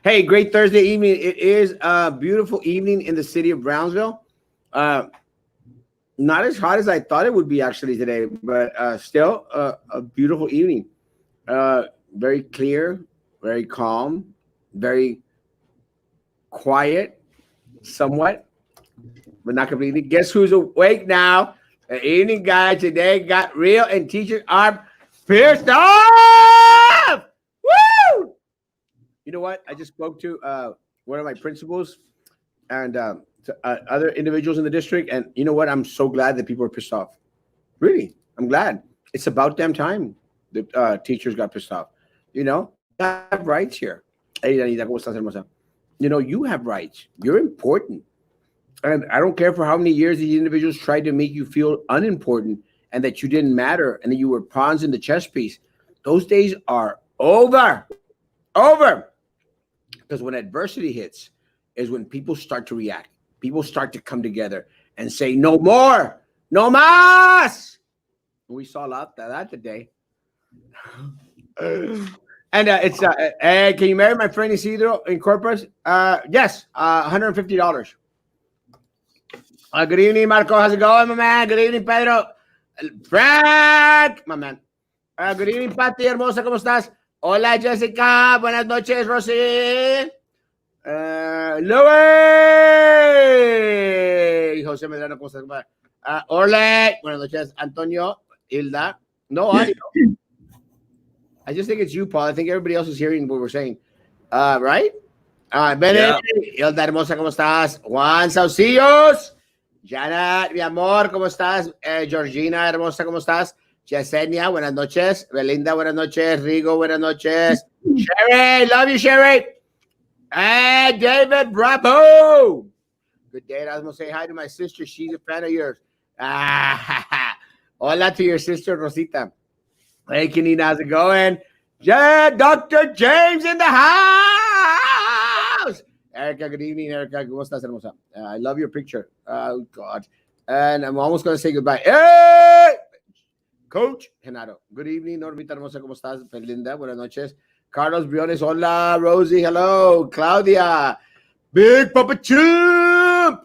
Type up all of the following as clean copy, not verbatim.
Hey, great Thursday evening. It is a beautiful evening in the city of Brownsville. Uh, Not as hot as I thought it would be actually today, but still a beautiful evening. Very clear, very calm, very quiet, somewhat, but not completely. Guess who's awake now? The evening guy today got real, and teachers are pissed off. Woo! You know what? I just spoke to one of my principals and other individuals in the district, and you know what? I'm so glad that people are pissed off. Really, I'm glad. It's about damn time the teachers got pissed off. You know, you have rights here. Hey, Danita, ¿cómo estás, hermosa? You know, you have rights. You're important. And I don't care for how many years these individuals tried to make you feel unimportant and that you didn't matter and that you were pawns in the chess piece. Those days are over. Over. Because when adversity hits is when people start to react. People start to come together and say, no more, no más. We saw a lot of that today. And it's, hey, can you marry my friend Isidro in Corpus? Yes, $150. Good evening, Marco. How's it going, my man? Good evening, Pedro. Frank, my man. Good evening, Pati, hermosa, ¿cómo estás? Hola, Jessica. Buenas noches, Rosy. Louis. José Medrano, ¿cómo estás? Orle. Buenas noches, Antonio. Hilda. No audio. I just think it's you, Paul. I think everybody else is hearing what we're saying. Right? Bene. Hilda, hermosa, ¿cómo estás? Juan Saucillos. Janet, mi amor, ¿cómo estás? Georgina, hermosa, ¿cómo estás? Yesenia, buenas noches. Belinda, buenas noches. Rigo, buenas noches. Sherry, love you, Sherry. Hey, David, bravo. Good day, Erasmo. Say hi to my sister. She's a fan of yours. Hola to your sister, Rosita. Hey, Kenina, how's it going? Yeah, Dr. James in the house. Erica, good evening, Erica. ¿Cómo estás, hermosa? I love your picture. Oh, God. And I'm almost going to say goodbye. Hey! Coach Genaro. Good evening, Normita hermosa. ¿Cómo estás? Linda, buenas noches. Carlos Briones, hola. Rosie, hello. Claudia. Big Papa Chimp.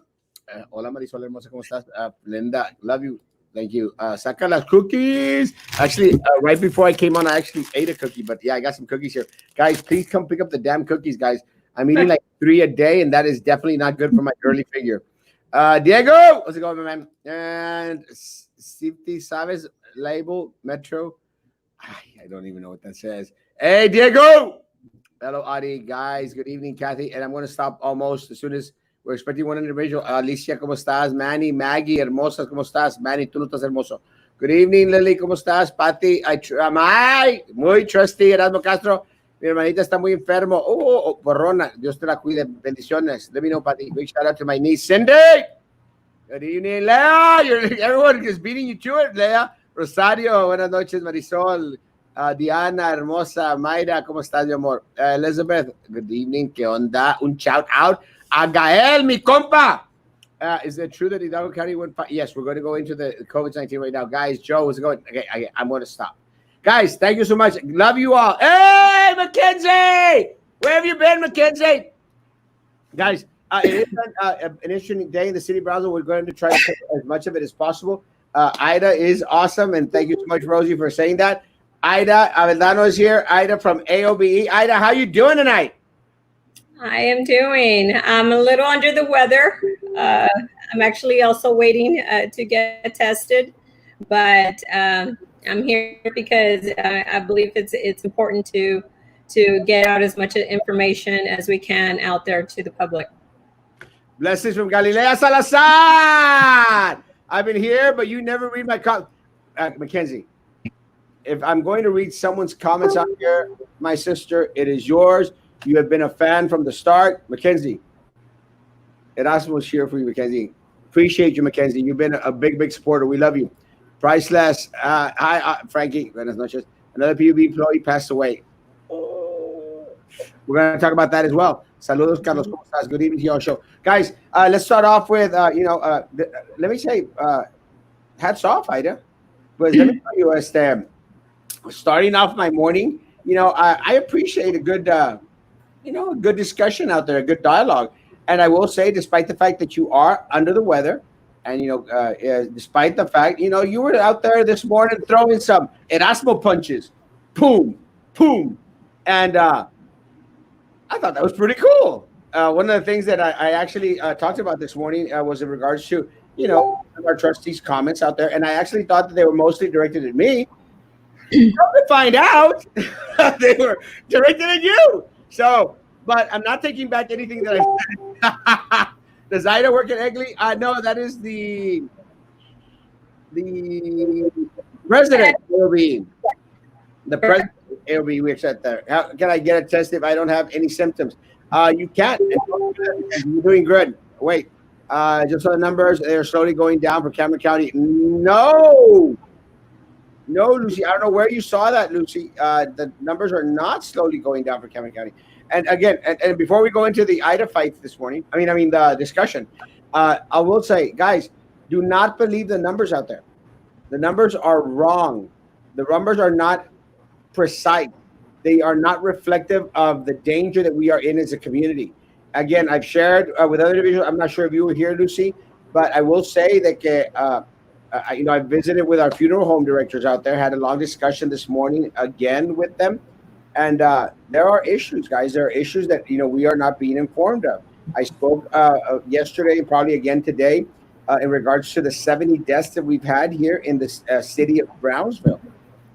Hola, Marisol hermosa. ¿Cómo estás? Linda, love you. Thank you. Saca las cookies. Actually, right before I came on, I actually ate a cookie. But yeah, I got some cookies here. Guys, please come pick up the damn cookies, guys. I'm eating like 3 a day, and that is definitely not good for my early figure. Diego, how's it going, my man? And Sifty Sabes label Metro. I don't even know what that says. Hey, Diego. Hello, Adi. Guys, good evening, Kathy. And I'm going to stop almost as soon as we're expecting one individual. Alicia, ¿cómo estás? Manny, Maggie, hermosa, ¿cómo estás? Manny, tú no estás hermoso. Good evening, Lily, ¿cómo estás? Patty, muy trusty, Erasmo Castro. Mi hermanita está muy enfermo. Borrona. Dios te la cuide. Bendiciones. Let me know, Patty. Big shout out to my niece, Cindy. Good evening, Lea. Everyone is beating you to it, Lea. Rosario, buenas noches, Marisol. Diana, hermosa. Mayra, ¿cómo estás, mi amor? Elizabeth, good evening. ¿Qué onda? Un shout out a Gael, mi compa. Is it true that Hidalgo County went? Yes, we're going to go into the COVID-19 right now. Guys, Joe, is it going? Okay, I'm going to stop. Guys, thank you so much. Love you all. Hey, Mackenzie! Where have you been, Mackenzie? Guys, it is an interesting day in the city of Brownsville. We're going to try to take as much of it as possible. Ida is awesome, and thank you so much, Rosie, for saying that. Ida Avellano is here. Ida from AOBE. Ida, how you doing tonight? I am doing. I'm a little under the weather. I'm actually also waiting to get tested, but I'm here because I believe it's important to get out as much information as we can out there to the public. Blessings from Galilea Salazar. I've been here, but you never read my comments. Mackenzie, if I'm going to read someone's comments out here, my sister, it is yours. You have been a fan from the start. Mackenzie, Erasmo is here for you, Mackenzie. Appreciate you, Mackenzie. You've been a big, big supporter. We love you. Priceless. Hi, Frankie. Buenas noches. Another PUB employee passed away. Oh. We're going to talk about that as well. Saludos, Carlos. ¿Cómo estás? Good evening to your show. Guys, let's start off with, let me say, hats off, Ida. But let me tell you, starting off my morning, I appreciate a good a good discussion out there, a good dialogue. And I will say, despite the fact that you are under the weather, and despite the fact, you were out there this morning throwing some Erasmo punches, boom, boom, and I thought that was pretty cool. One of the things that I actually talked about this morning was in regards to our trustees' comments out there, and I actually thought that they were mostly directed at me. Come to find out, they were directed at you. So, but I'm not taking back anything that I said. Does Ida work at Egley? No, that is the president. Will be the president. It'll be we accept that. How can I get a test if I don't have any symptoms? You can't. You're doing good. Wait, just on the numbers, they're slowly going down for Cameron County. No, Lucy. I don't know where you saw that, Lucy. The numbers are not slowly going down for Cameron County. And again, and before we go into the Ida fight this morning, I mean the discussion, I will say, guys, do not believe the numbers out there. The numbers are wrong. The numbers are not precise. They are not reflective of the danger that we are in as a community. Again, I've shared with other individuals. I'm not sure if you were here, Lucy, but I will say that I visited with our funeral home directors out there, had a long discussion this morning again with them. And there are issues, guys. There are issues that, we are not being informed of. I spoke yesterday and probably again today in regards to the 70 deaths that we've had here in the city of Brownsville.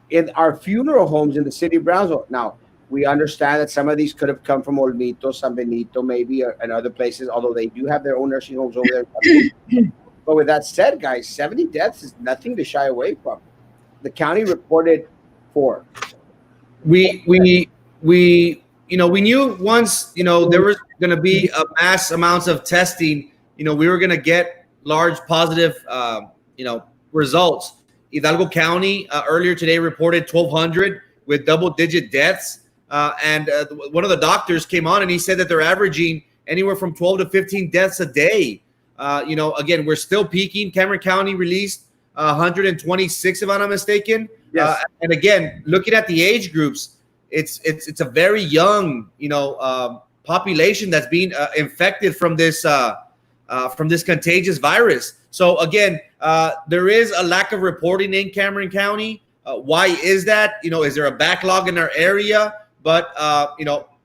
In our funeral homes in the city of Brownsville. Now, we understand that some of these could have come from Olmito, San Benito, maybe, and other places, although they do have their own nursing homes over there. But with that said, guys, 70 deaths is nothing to shy away from. The county reported 4. We knew once, there was going to be a mass amounts of testing, we were going to get large positive, results. Hidalgo County earlier today reported 1,200 with double-digit deaths. And one of the doctors came on and he said that they're averaging anywhere from 12 to 15 deaths a day. Again, we're still peaking. Cameron County released 126, if I'm not mistaken. Yes. And again, looking at the age groups, it's a very young, population that's being infected from this contagious virus. So again, there is a lack of reporting in Cameron County. Why is that? Is there a backlog in our area? But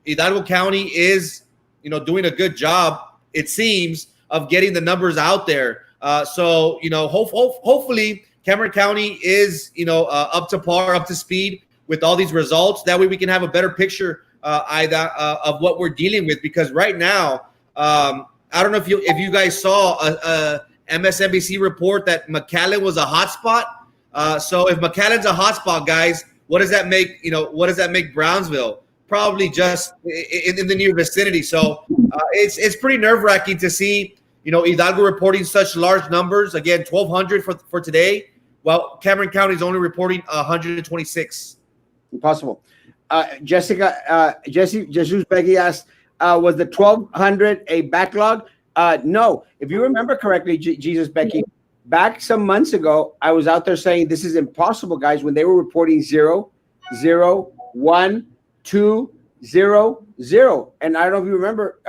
Hidalgo County is, doing a good job, it seems, of getting the numbers out there. So hopefully Cameron County is, up to par, up to speed with all these results. That way we can have a better picture, of what we're dealing with. Because right now, I don't know if you guys saw a MSNBC report that McAllen was a hotspot. So if McAllen's a hotspot, guys, what does that make? What does that make Brownsville? Probably just in the near vicinity. So it's pretty nerve-wracking to see, Hidalgo reporting such large numbers. Again, 1,200 for today, while Cameron County is only reporting 126. Impossible. Jesus Becky asked, was the 1,200 a backlog? No. If you remember correctly, Jesus Becky, back some months ago, I was out there saying this is impossible, guys, when they were reporting 0, 0, 1, 2, 0, 0. And I don't know if you remember,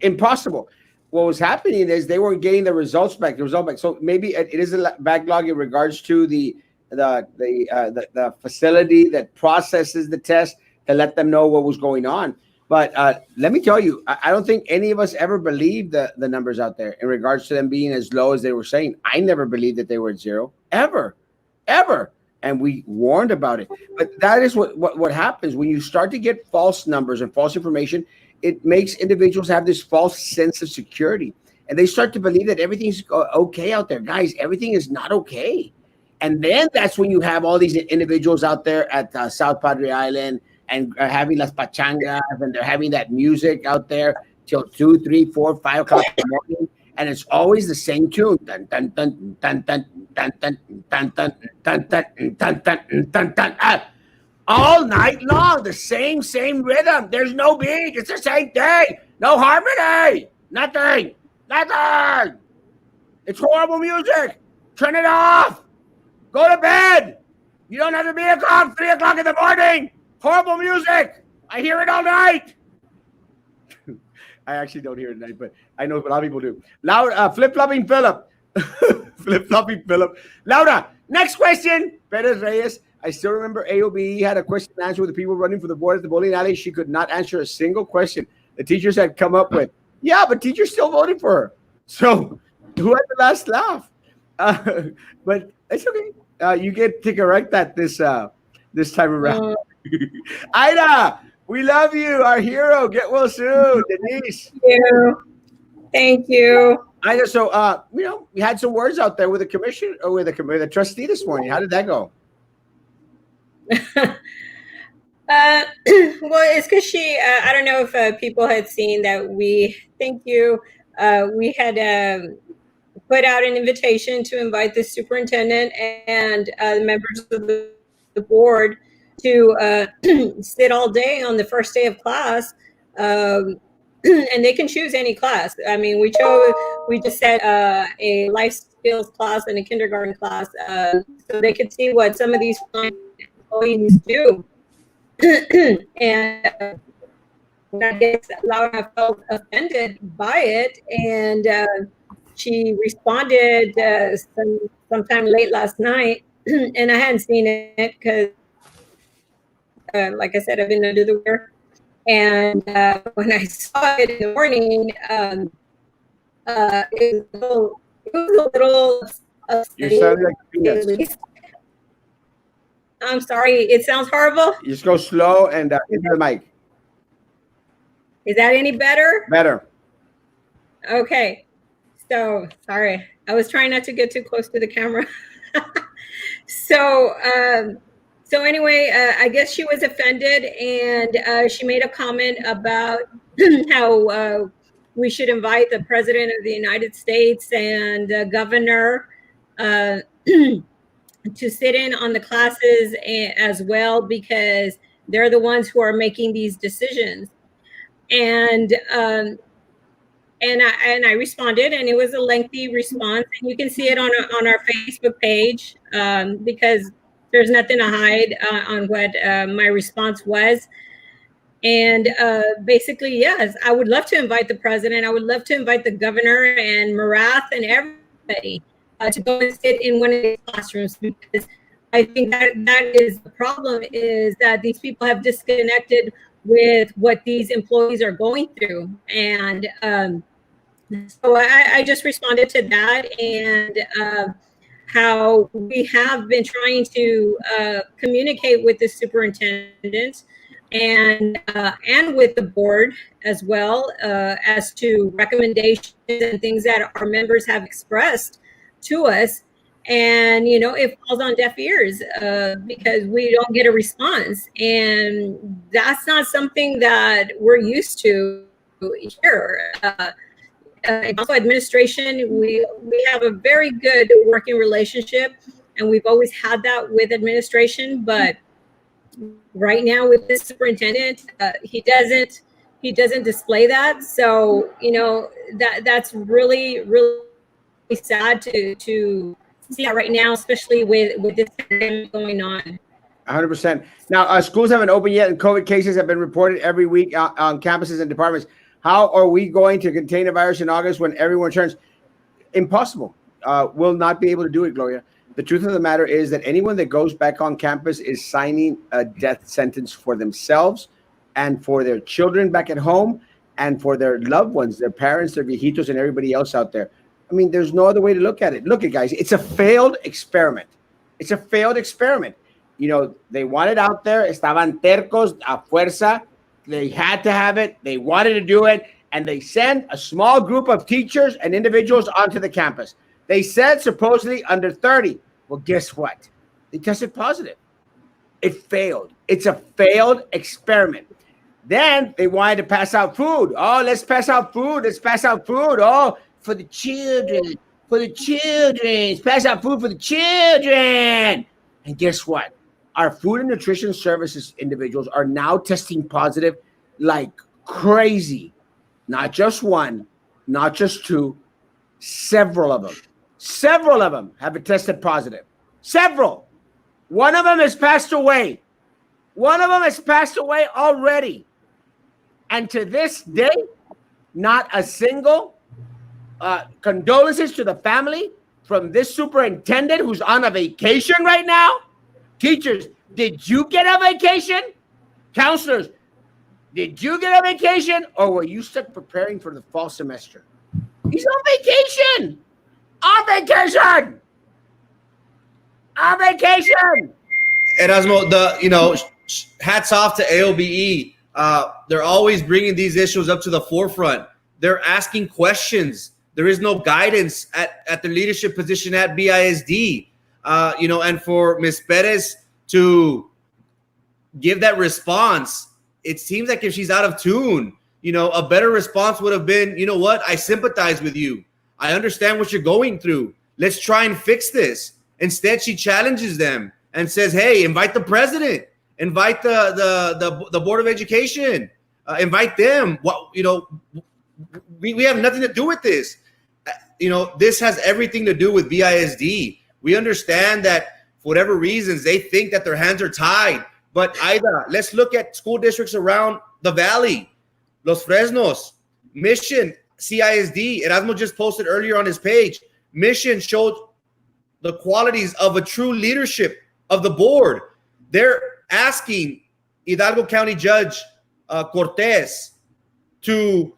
impossible. What was happening is they weren't getting the results back. So maybe it is a backlog in regards to the facility that processes the test to let them know what was going on. But let me tell you, I don't think any of us ever believed the numbers out there in regards to them being as low as they were saying. I never believed that they were at 0, ever. And we warned about it. But that is what happens when you start to get false numbers and false information. It makes individuals have this false sense of security. And they start to believe that everything's okay out there. Guys, everything is not okay. And then that's when you have all these individuals out there at South Padre Island and having las pachangas, and they're having that music out there till 2, 3, 4, 5 o'clock in the morning, and it's always the same tune. Dun, dun, dun, dun, dun, dun, dun, dun, dun, dun, dun, dun, dun, dun, dun, all night long, the same rhythm. There's no beat. It's the same thing. No harmony. Nothing. It's horrible music. Turn it off. Go to bed. You don't have to be 3 o'clock in the morning. Horrible music. I hear it all night. I actually don't hear it tonight, but I know a lot of people do. Laura, flip-flopping Philip. Flip-flopping Philip. Laura, next question. Perez Reyes. I still remember AOB had a question and answer with the people running for the board at the bowling alley. She could not answer a single question the teachers had come up with. Yeah, but teachers still voted for her. So who had the last laugh? But it's okay. You get to correct that this time around. Ida, we love you, our hero. Get well soon, Denise. Thank you. Thank you. Ida, so we had some words out there with the commission or with the trustee this morning. How did that go? Well, it's because she. I don't know if people had seen that we. Thank you. We had put out an invitation to invite the superintendent and the members of the board to sit all day on the first day of class, and they can choose any class. I mean, we just said a life skills class and a kindergarten class, so they could see what some of these employees do. And I guess Laura felt offended by it, and she responded sometime late last night, and I hadn't seen it because, like I said, I've been under the weather. And when I saw it in the morning, it was a little You sound like peanuts. I'm sorry, it sounds horrible. You just go slow and into the mic. Is that any better? Better. Okay. So sorry, I was trying not to get too close to the camera. So anyway, I guess she was offended, and she made a comment about how we should invite the President of the United States and the governor to sit in on the classes as well, because they're the ones who are making these decisions. And I responded, and it was a lengthy response, and you can see it on our Facebook page, because there's nothing to hide on what my response was. And basically, yes, I would love to invite the president. I would love to invite the governor and Marath and everybody to go and sit in one of these classrooms, because I think that is the problem, is that these people have disconnected with what these employees are going through. And so I just responded to that, and how we have been trying to communicate with the superintendent and with the board as well, as to recommendations and things that our members have expressed to us. And, it falls on deaf ears because we don't get a response. And that's not something that we're used to here. And also administration, we have a very good working relationship, and we've always had that with administration. But right now with the superintendent, he doesn't display that. So, that's really, really sad to see that right now, especially with this pandemic going on. 100%. Now, schools haven't opened yet, and COVID cases have been reported every week on campuses and departments. How are we going to contain the virus in August when everyone returns? Impossible. We'll not be able to do it, Gloria. The truth of the matter is that anyone that goes back on campus is signing a death sentence for themselves and for their children back at home and for their loved ones, their parents, their viejitos, and everybody else out there. I mean, there's no other way to look at it. Look at guys, it's a failed experiment. It's a failed experiment. They want it out there. Estaban tercos a fuerza. They had to have it. They wanted to do it. And they sent a small group of teachers and individuals onto the campus. They said supposedly under 30. Well, guess what? They tested positive. It failed. It's a failed experiment. Then they wanted to pass out food. Oh, let's pass out food. Let's pass out food. Oh, for the children. For the children. Let's pass out food for the children. And guess what? Our food and nutrition services individuals are now testing positive like crazy. Not just one, not just two, several of them. Several of them have been tested positive. Several. One of them has passed away. One of them has passed away already. And to this day, not a single condolences to the family from this superintendent who's on a vacation right now. Teachers, did you get a vacation? Counselors, did you get a vacation, or were you stuck preparing for the fall semester? He's on vacation. On vacation. On vacation. Erasmo, hats off to AOBE. They're always bringing these issues up to the forefront. They're asking questions. There is no guidance at the leadership position at BISD. And for Ms. Perez to give that response, it seems like if she's out of tune, a better response would have been, you know what? I sympathize with you. I understand what you're going through. Let's try and fix this. Instead, she challenges them and says, hey, invite the president, invite the Board of Education, invite them. We have nothing to do with this. This has everything to do with BISD. We understand that for whatever reasons, they think that their hands are tied. But let's look at school districts around the valley. Los Fresnos, Mission, CISD. Erasmo just posted earlier on his page. Mission showed the qualities of a true leadership of the board. They're asking Hidalgo County Judge Cortez to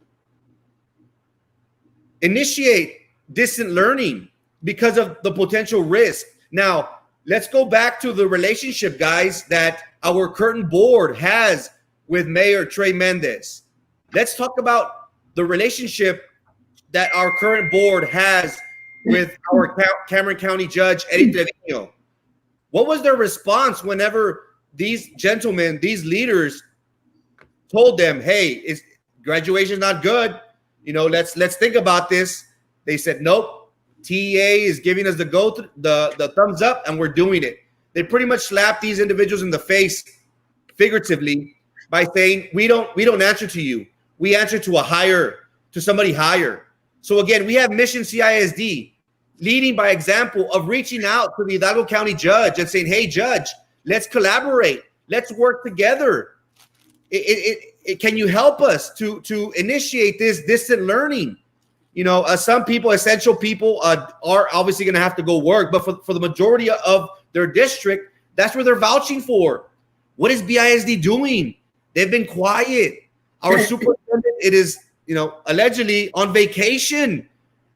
initiate distant learning because of the potential risk. Now, let's go back to the relationship, guys, that our current board has with Mayor Trey Mendez. Let's talk about the relationship that our current board has with our Cameron County Judge, Eddie Trevino. What was their response whenever these gentlemen, these leaders, told them, hey, graduation's not good. Let's think about this. They said, nope, TEA is giving us the thumbs up, and we're doing it. They pretty much slapped these individuals in the face, figuratively, by saying, we don't answer to you. We answer to somebody higher. So again, we have Mission CISD leading by example of reaching out to the Hidalgo County Judge and saying, hey, Judge, let's collaborate. Let's work together. Can you help us to initiate this distant learning? Some people, essential people, are obviously going to have to go work, but for the majority of their district, that's where they're vouching for. What is BISD doing? They've been quiet. Our superintendent, it is, allegedly on vacation.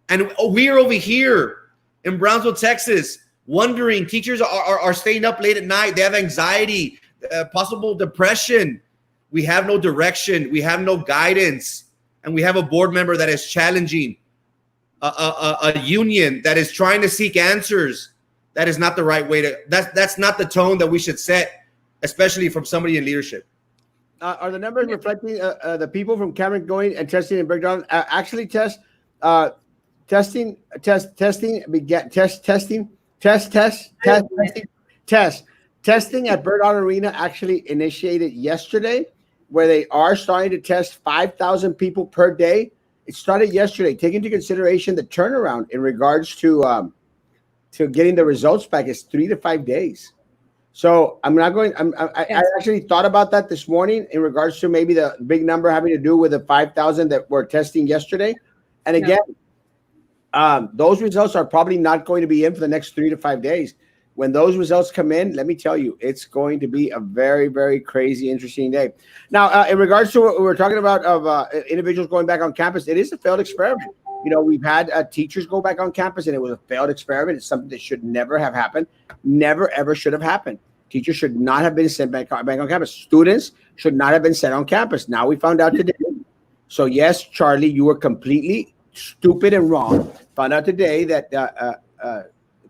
And we're over here in Brownsville, Texas, wondering. Teachers are staying up late at night. They have anxiety, possible depression. We have no direction. We have no guidance. And we have a board member that is challenging a union that is trying to seek answers. That is not the right way to. That's not the tone that we should set, especially from somebody in leadership. Are the numbers reflecting the people from Cameron going and testing and breakdown? Actually, testing at Bird Out Arena actually initiated yesterday, where they are starting to test 5,000 people per day. It started yesterday. Take into consideration the turnaround in regards to getting the results back is 3 to 5 days. So I actually thought about that this morning in regards to maybe the big number having to do with the 5,000 that were testing yesterday. And again, those results are probably not going to be in for the next 3 to 5 days. When those results come in, let me tell you, it's going to be a very, very crazy, interesting day. Now, in regards to what we were talking about of individuals going back on campus, it is a failed experiment. We've had teachers go back on campus, and it was a failed experiment. It's something that should never have happened. Never, ever should have happened. Teachers should not have been sent back on campus. Students should not have been sent on campus. Now we found out today. So, yes, Charlie, you were completely stupid and wrong. Found out today that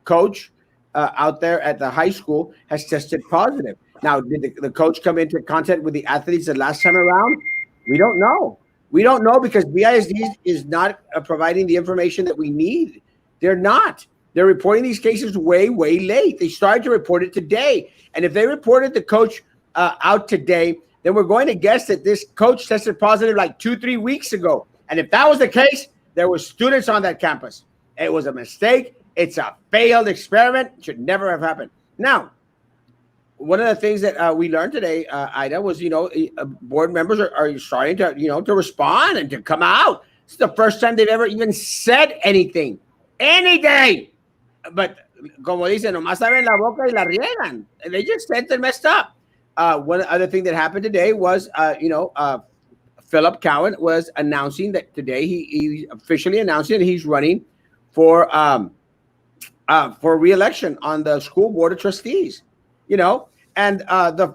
coach out there at the high school has tested positive. Now, did the coach come into contact with the athletes the last time around? We don't know. We don't know because BISD is not providing the information that we need. They're not. They're reporting these cases way, way late. They started to report it today. And if they reported the coach out today, then we're going to guess that this coach tested positive like 2-3 weeks ago. And if that was the case, there were students on that campus. It was a mistake. It's a failed experiment. It should never have happened. Now, one of the things that we learned today, Ida, was board members are starting to to respond and to come out. It's the first time they've ever even said anything. But como dicen, nomás abren la boca y la riegan. They just said they're messed up. One other thing that happened today was, Philip Cowan was announcing that today he officially announcing that he's running for re-election on the school board of trustees. And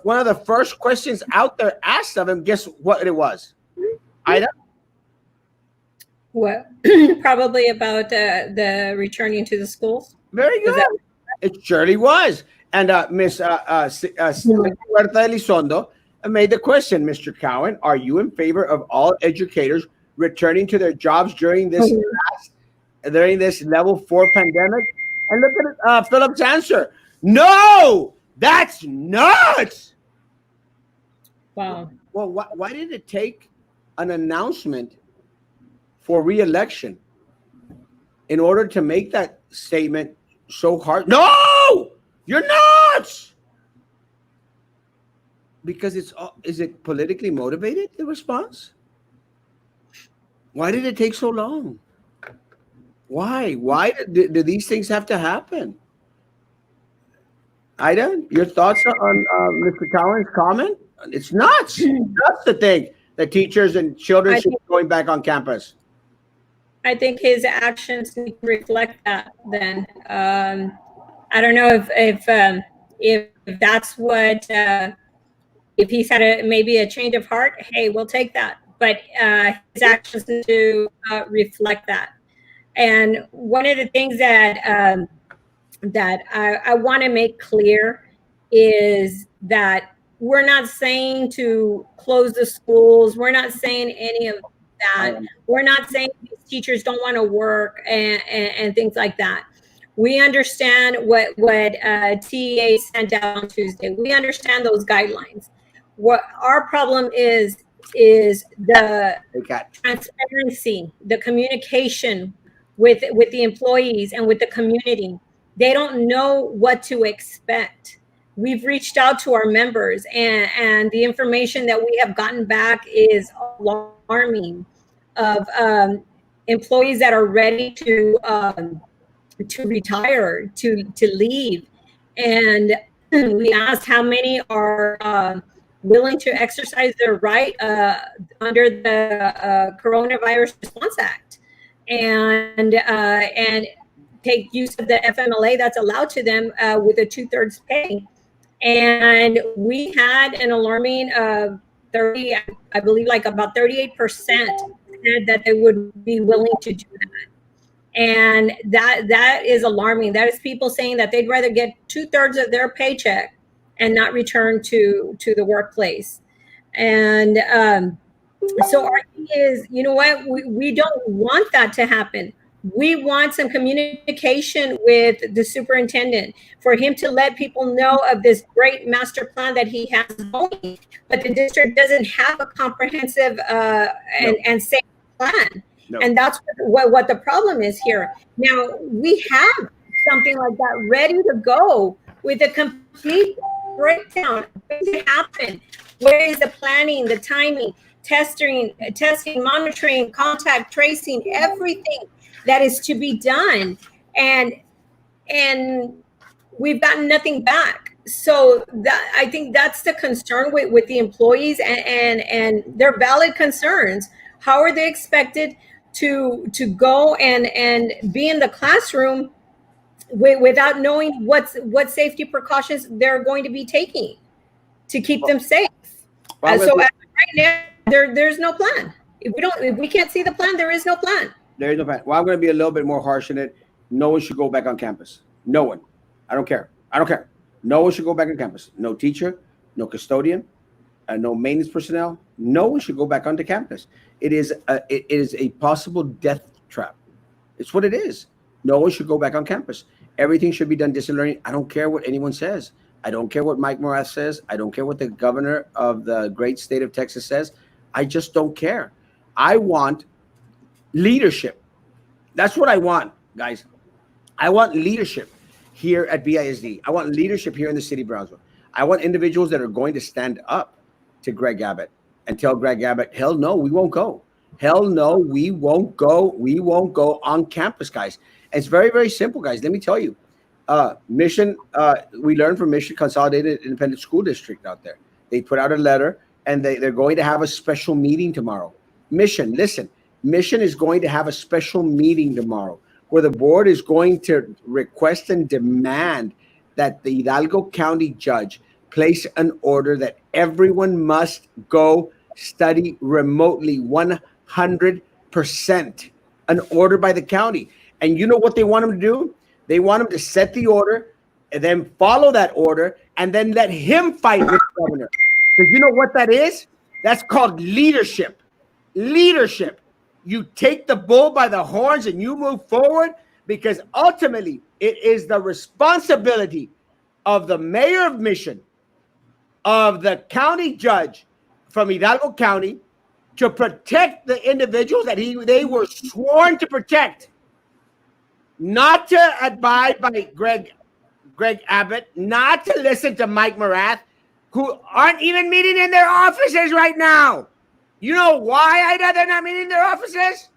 one of the first questions out there asked of him, guess what it was? Ida? What? Probably about the returning to the schools. Very good. It surely was. And Miss Huerta Elizondo made the question, Mr. Cowan, are you in favor of all educators returning to their jobs during this level 4 pandemic? And look at Philip's answer. No, that's nuts. Wow. Well, why did it take an announcement for re-election in order to make that statement so hard? No, you're nuts. Because is it politically motivated, the response? Why did it take so long? Why do these things have to happen? Ida, your thoughts on Mr. Cowan's comment? It's nuts. Nuts to think that teachers and children should be going back on campus. I think his actions need to reflect that. Then I don't know if that's what. If he's had maybe a change of heart, hey, we'll take that. But his actions need to reflect that. And one of the things that I want to make clear is that we're not saying to close the schools. We're not saying any of that. We're not saying these teachers don't want to work and things like that. We understand what TEA sent out on Tuesday. We understand those guidelines. What our problem is the transparency, the communication with the employees and with the community. They don't know what to expect. We've reached out to our members, and the information that we have gotten back is alarming of employees that are ready to retire, to leave. And we asked how many are willing to exercise their right under the Coronavirus Response Act and take use of the FMLA that's allowed to them with a 2/3 pay. And we had an alarming 30, I believe like about 38% said that they would be willing to do that. And that is alarming. That is people saying that they'd rather get 2/3 of their paycheck and not return to the workplace. And so our thing is, you know what, we don't want that to happen. We want some communication with the superintendent for him to let people know of this great master plan that he has going, but the district doesn't have a comprehensive and safe plan. No. And that's what the problem is here. Now, we have something like that ready to go with a complete breakdown of things that happen. Where is the planning, the timing, testing, monitoring, contact tracing, everything that is to be done, and we've gotten nothing back. So that, I think that's the concern with the employees and their valid concerns. How are they expected to go and be in the classroom without knowing what safety precautions they're going to be taking to keep them safe? So right now, there's no plan. If we can't see the plan, there is no plan. There is no plan. Well, I'm going to be a little bit more harsh in it. No one should go back on campus. No one. I don't care. No one should go back on campus. No teacher, no custodian, no maintenance personnel. No one should go back onto campus. It is a possible death trap. It's what it is. No one should go back on campus. Everything should be done distant learning. I don't care what anyone says. I don't care what Mike Morath says. I don't care what the governor of the great state of Texas says. I just don't care. I want leadership. That's what I want, guys. I want leadership here at BISD. I want leadership here in the city of Brownsville. I want individuals that are going to stand up to Greg Abbott and tell Greg Abbott, hell no, we won't go. Hell no, we won't go. We won't go on campus, guys. And it's very, very simple, guys. Let me tell you. Mission, we learned from Mission Consolidated Independent School District out there. They put out a letter, and they're going to have a special meeting tomorrow. Mission, listen, Mission is going to have a special meeting tomorrow where the board is going to request and demand that the Hidalgo County judge place an order that everyone must go study remotely 100%. An order by the county. And you know what they want them to do? They want him to set the order and then follow that order and then let him fight with the governor. Because you know what that is? That's called leadership. Leadership. You take the bull by the horns and you move forward, because ultimately it is the responsibility of the mayor of Mission, of the county judge from Hidalgo County, to protect the individuals that they were sworn to protect. Not to abide by Greg Abbott, not to listen to Mike Morath, who aren't even meeting in their offices right now. You know why, Ida, they're not meeting in their offices?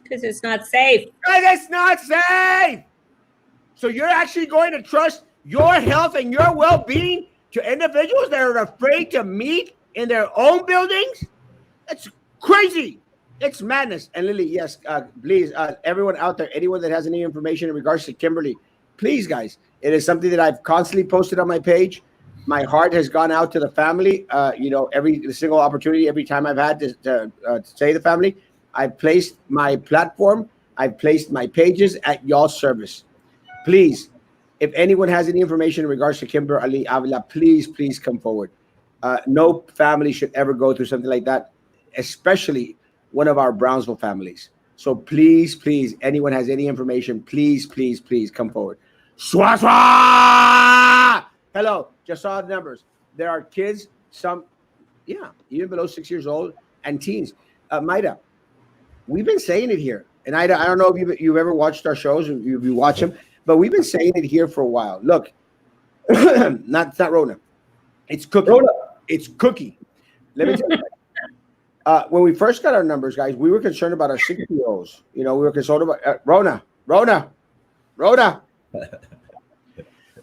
Because it's not safe. Because it's not safe. So you're actually going to trust your health and your well-being to individuals that are afraid to meet in their own buildings? That's crazy. It's madness. And Lily, yes, please, everyone out there, anyone that has any information in regards to Kimberly, please, guys, it is something that I've constantly posted on my page. My heart has gone out to the family. Every single opportunity, every time I've had to say the family, I've placed my platform, I've placed my pages at y'all's service. Please, if anyone has any information in regards to Kimberly Avila, please come forward. No family should ever go through something like that, especially one of our Brownsville families. So please, anyone has any information, please come forward. Swat! Hello, just saw the numbers. There are kids, some, even below 6 years old, and teens. Maida, we've been saying it here. And Ida, I don't know if you've ever watched our shows, if you watch them, but we've been saying it here for a while. Look, it's not Rona. It's Cookie. Rona. It's Cookie. Let me tell you. When we first got our numbers, guys, we were concerned about our 60-year-olds. We were concerned about Rona.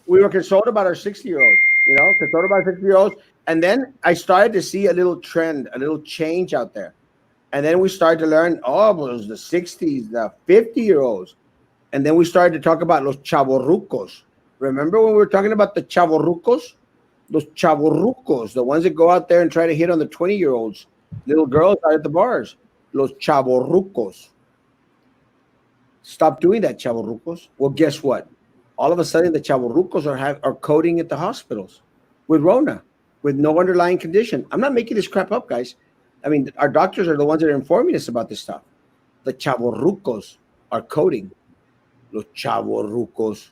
We were concerned about our 60-year-olds. Concerned about 60-year-olds. And then I started to see a little trend, a little change out there. And then we started to learn, it was the 60s, the 50-year-olds. And then we started to talk about los chavorrucos. Remember when we were talking about the chavorrucos? Those chavorrucos, the ones that go out there and try to hit on the 20-year-olds. Little girls out at the bars, los chavorrucos. Stop doing that, chavorrucos. Well, guess what? All of a sudden, the chavorrucos are coding at the hospitals with Rona, with no underlying condition. I'm not making this crap up, guys. I mean, our doctors are the ones that are informing us about this stuff. The chavorrucos are coding. Los chavorrucos.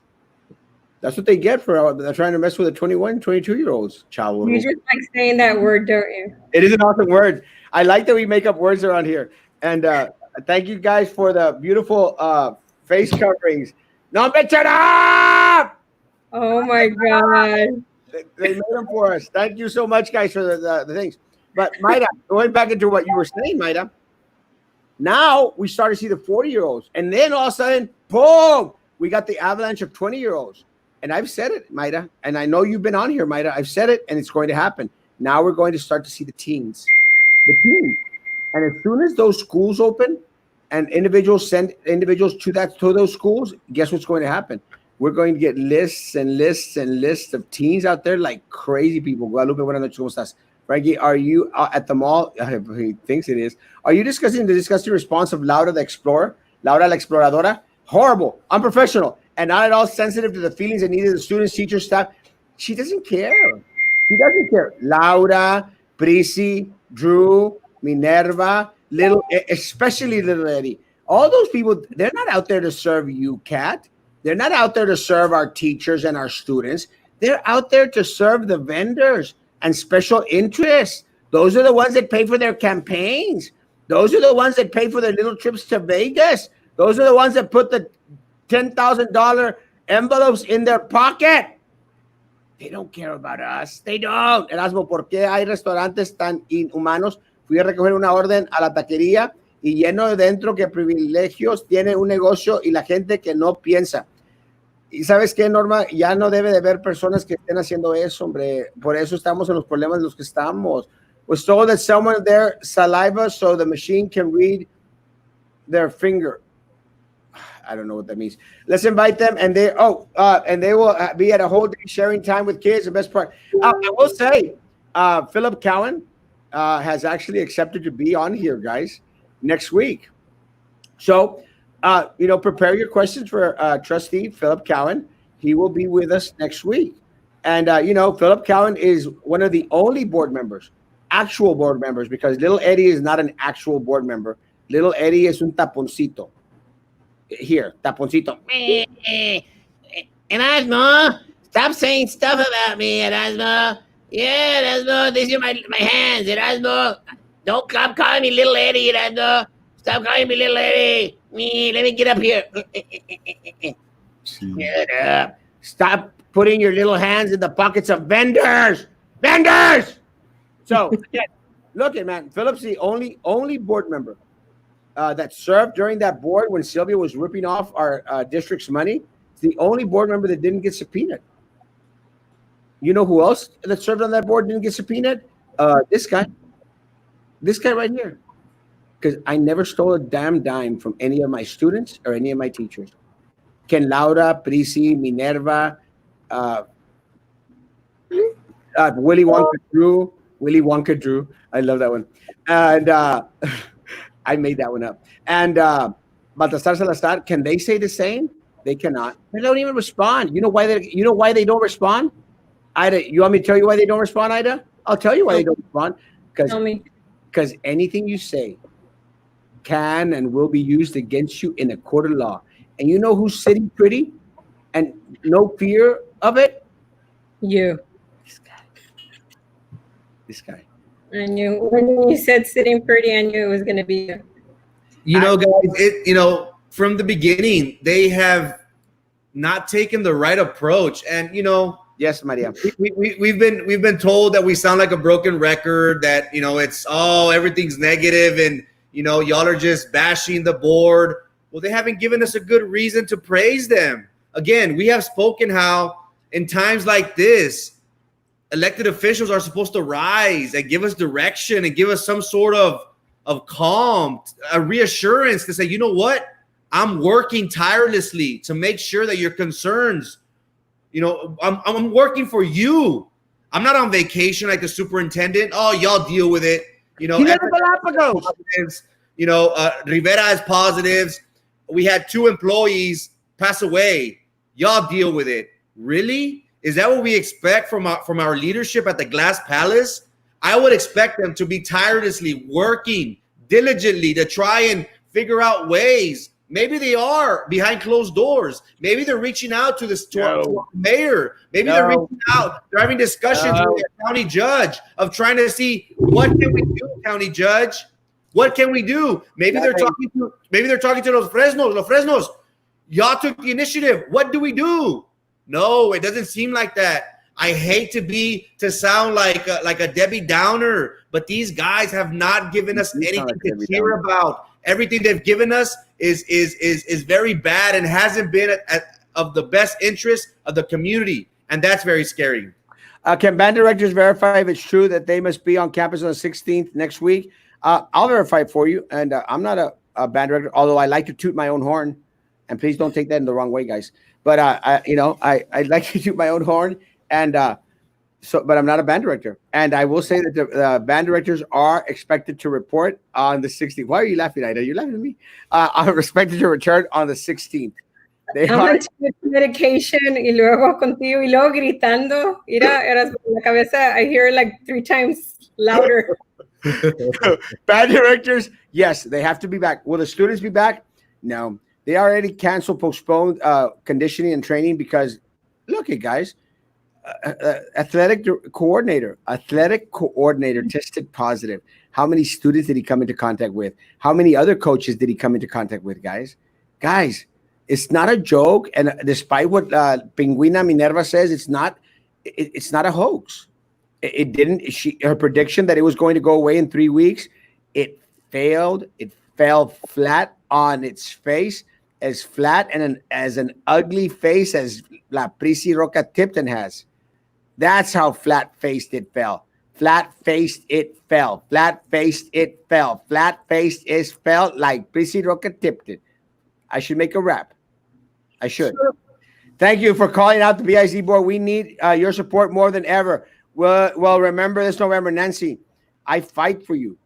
That's what they get for they're trying to mess with the 21, 22-year-olds. Chavorrucos. You just like saying that word, don't you? It is an awesome word. I like that we make up words around here. And thank you guys for the beautiful face coverings. No me turn up! Oh my God. They made them for us. Thank you so much, guys, for the things. But Maida, going back into what you were saying, Maida, now we start to see the 40-year-olds. And then all of a sudden, boom, we got the avalanche of 20-year-olds. And I've said it, Maida, and I know you've been on here, Maida. I've said it, and it's going to happen. Now we're going to start to see the teens. And as soon as those schools open and individuals send individuals to those schools, guess what's going to happen? We're going to get lists and lists and lists of teens out there like crazy people. Guadalupe, buenas noches, ¿cómo estás? Frankie, are you at the mall? He thinks it is. Are you discussing the disgusting response of Laura the Explorer? Laura la Exploradora? Horrible, unprofessional, and not at all sensitive to the feelings and needs of the students, teachers, staff. She doesn't care. She doesn't care. Laura, Prissy, Drew, Minerva, especially Little Eddie. All those people, they're not out there to serve you, Kat. They're not out there to serve our teachers and our students. They're out there to serve the vendors and special interests. Those are the ones that pay for their campaigns. Those are the ones that pay for their little trips to Vegas. Those are the ones that put the $10,000 envelopes in their pocket. They don't care about us. They don't. Erasmo, ¿por qué hay restaurantes tan inhumanos? Fui a recoger una orden a la taquería y lleno de dentro que privilegios tiene un negocio y la gente que no piensa. Y ¿sabes qué, Norma? Ya no debe de haber personas que estén haciendo eso, hombre. Por eso estamos en los problemas en los que estamos. Was told that someone there saliva so the machine can read their finger. I don't know what that means. Let's invite them, and they will be at a whole day sharing time with kids. The best part, I will say, Philip Cowan has actually accepted to be on here, guys, next week. So, prepare your questions for Trustee Philip Cowan. He will be with us next week, and Philip Cowan is one of the only board members, actual board members, because Little Eddie is not an actual board member. Little Eddie is un taponcito. Here, taponcito. Erasmo, stop saying stuff about me, Erasmo. Yeah, Erasmo, these are my hands, Erasmo. Don't stop calling me Little Eddie, Erasmo. Stop calling me Little Eddie. Let me get up here. Shut up. Stop putting your little hands in the pockets of vendors. Vendors! So, look at, man, Philip's the only board member that served during that board when Sylvia was ripping off our district's money. It's the only board member that didn't get subpoenaed. You know who else that served on that board didn't get subpoenaed? This guy right here. Because I never stole a damn dime from any of my students or any of my teachers. Ken Laura, Prisi, Minerva, Willy Wonka Drew. I love that one. And I made that one up. And Baltasar Salazar, can they say the same? They cannot. They don't even respond. You know why they don't respond? Ida, you want me to tell you why they don't respond, Ida? I'll tell you why they don't respond. Because anything you say can and will be used against you in a court of law. And you know who's sitting pretty and no fear of it? You. This guy. I knew when you said sitting pretty, I knew it was going to be you. Guys, from the beginning, they have not taken the right approach. And, yes, Maria, we've been told that we sound like a broken record, that, it's, everything's negative and, y'all are just bashing the board. Well, they haven't given us a good reason to praise them. Again, we have spoken how in times like this, elected officials are supposed to rise and give us direction and give us some sort of calm, a reassurance to say, you know what? I'm working tirelessly to make sure that your concerns, I'm working for you. I'm not on vacation like the superintendent. Oh, y'all deal with it. Positives. Rivera has positives. We had 2 employees pass away. Y'all deal with it. Really? Is that what we expect from our leadership at the Glass Palace? I would expect them to be tirelessly working diligently to try and figure out ways. Maybe they are behind closed doors. Maybe they're reaching out to our mayor. Maybe they're reaching out. They're having discussions with the county judge of trying to see what can we do, county judge. What can we do? Maybe they're talking to Los Fresnos. Y'all took the initiative. What do we do? No, it doesn't seem like that. I hate to sound like a Debbie Downer, but these guys have not given us anything to cheer about. Everything they've given us is very bad and hasn't been of the best interest of the community, and that's very scary. Can band directors verify if it's true that they must be on campus on the 16th next week? I'll verify it for you, and I'm not a band director, although I like to toot my own horn, and please don't take that in the wrong way, guys. But I like to toot my own horn, and but I'm not a band director. And I will say that the band directors are expected to report on the 16th. Why are you laughing, Ida? You're laughing at me. I'm expected to return on the 16th. They are medication y luego contigo y luego gritando. Mira, eras la cabeza. I hear it like 3 times louder. Band directors, yes, they have to be back. Will the students be back? No. They already postponed conditioning and training because, look at guys, athletic coordinator tested positive. How many students did he come into contact with? How many other coaches did he come into contact with, guys? Guys, it's not a joke. And despite what Pinguina Minerva says, it's not it's not a hoax. It didn't. Her prediction that it was going to go away in 3 weeks, it failed. It fell flat on its face, as flat and as an ugly face as La Prisi Roca Tipton has. That's how flat-faced it fell. Flat-faced it fell. Flat-faced it fell. Flat-faced is felt like Prisi Roca Tipton. I should make a rap. I should. Thank you for calling out the BIZ board. We need your support more than ever. Well, remember this November, Nancy, I fight for you.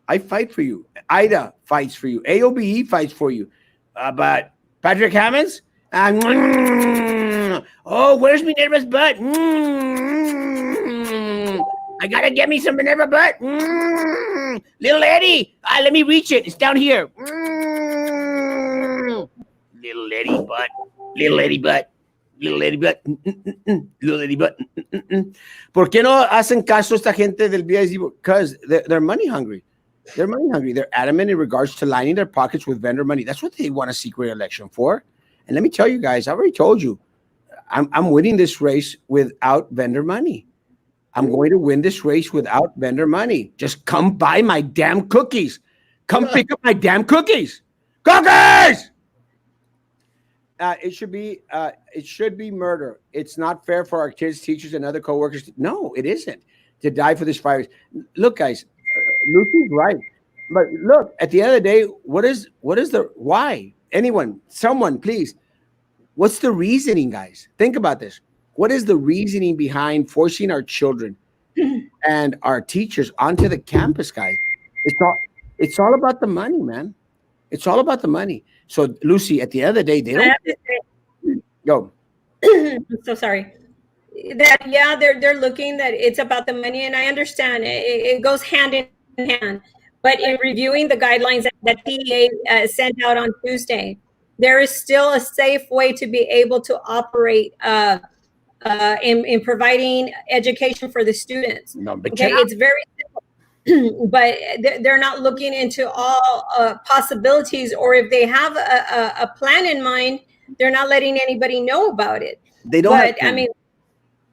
I fight for you. Ida fights for you. AOBE fights for you. But Patrick Hammonds, oh, where's Minerva's butt? I gotta get me some Minerva butt. Little Eddie, let me reach it. It's down here. Little Eddie butt. Little Eddie butt. Little Eddie butt. Little Eddie butt. ¿Por qué no hacen caso esta gente del BIZ? Because they're money hungry. They're money hungry. They're adamant in regards to lining their pockets with vendor money. That's what they want a secret election for. And let me tell you guys, I've already told you, I'm winning this race without vendor money. I'm going to win this race without vendor money. Just come buy my damn cookies. Come pick up my damn cookies. Cookies! It should be murder. It's not fair for our kids, teachers, and other coworkers. No, it isn't, to die for this virus. Look, guys, Lucy's right. But look, at the end of the day, what is the why? Anyone, someone, please. What's the reasoning, guys? Think about this. What is the reasoning behind forcing our children and our teachers onto the campus, guys? It's all about the money, man. It's all about the money. So, Lucy, at the end of the day, they don't go. I'm so sorry. That they're looking that it's about the money, and I understand it goes hand in hand. But in reviewing the guidelines that TEA sent out on Tuesday, there is still a safe way to be able to operate in providing education for the students. No, but okay, it's very simple. But they're not looking into all possibilities, or if they have a plan in mind, they're not letting anybody know about it. They don't. But I mean,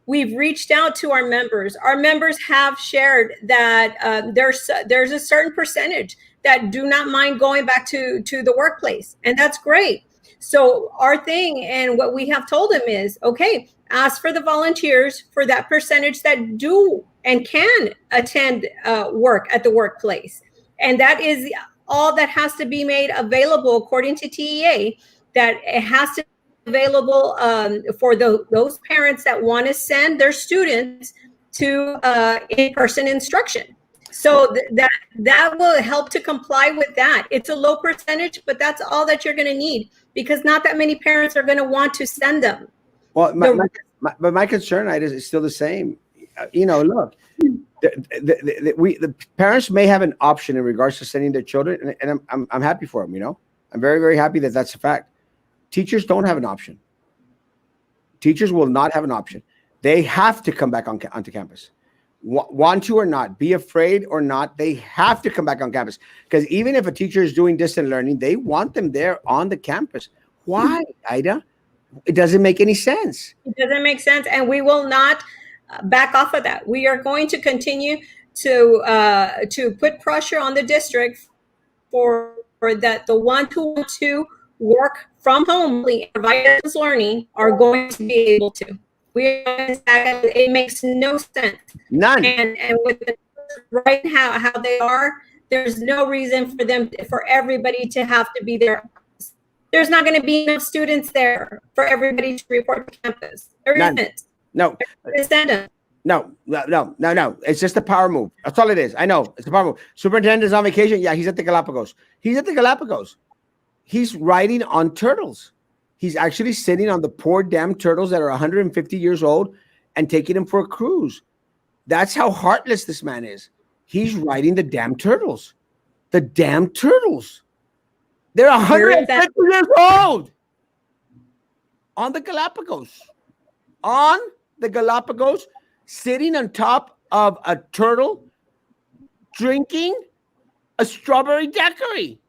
we've reached out to our members. Our members have shared that there's a certain percentage that do not mind going back to the workplace, and that's great. So our thing and what we have told them is, okay, ask for the volunteers for that percentage that do and can attend work at the workplace. And that is all that has to be made available according to TEA, that it has to be available for those parents that want to send their students to in-person instruction. So that will help to comply with that. It's a low percentage, but that's all that you're going to need, because not that many parents are going to want to send them. Well, my concern is still the same. Look, the parents may have an option in regards to sending their children, and I'm happy for them. I'm very, very happy that that's a fact. Teachers don't have an option. Teachers will not have an option. They have to come back onto campus. Want to or not, be afraid or not, they have to come back on campus, because even if a teacher is doing distant learning, they want them there on the campus. Why, Ida? It doesn't make any sense. It doesn't make sense, and we will not back off of that. We are going to continue to put pressure on the district for that the ones who want to work from home and provide distance learning are going to be able to. It makes no sense. None. And with the right how they are, there's no reason for everybody to have to be there. There's not going to be enough students there for everybody to report to campus. There isn't. No. No. It's just a power move. That's all it is. I know. It's a power move. Superintendent's on vacation. Yeah, he's at the Galapagos. He's riding on turtles. He's actually sitting on the poor damn turtles that are 150 years old and taking them for a cruise. That's how heartless this man is. He's riding the damn turtles. The damn turtles. They're 150 years old. On the Galapagos. On the Galapagos, sitting on top of a turtle, drinking a strawberry daiquiri.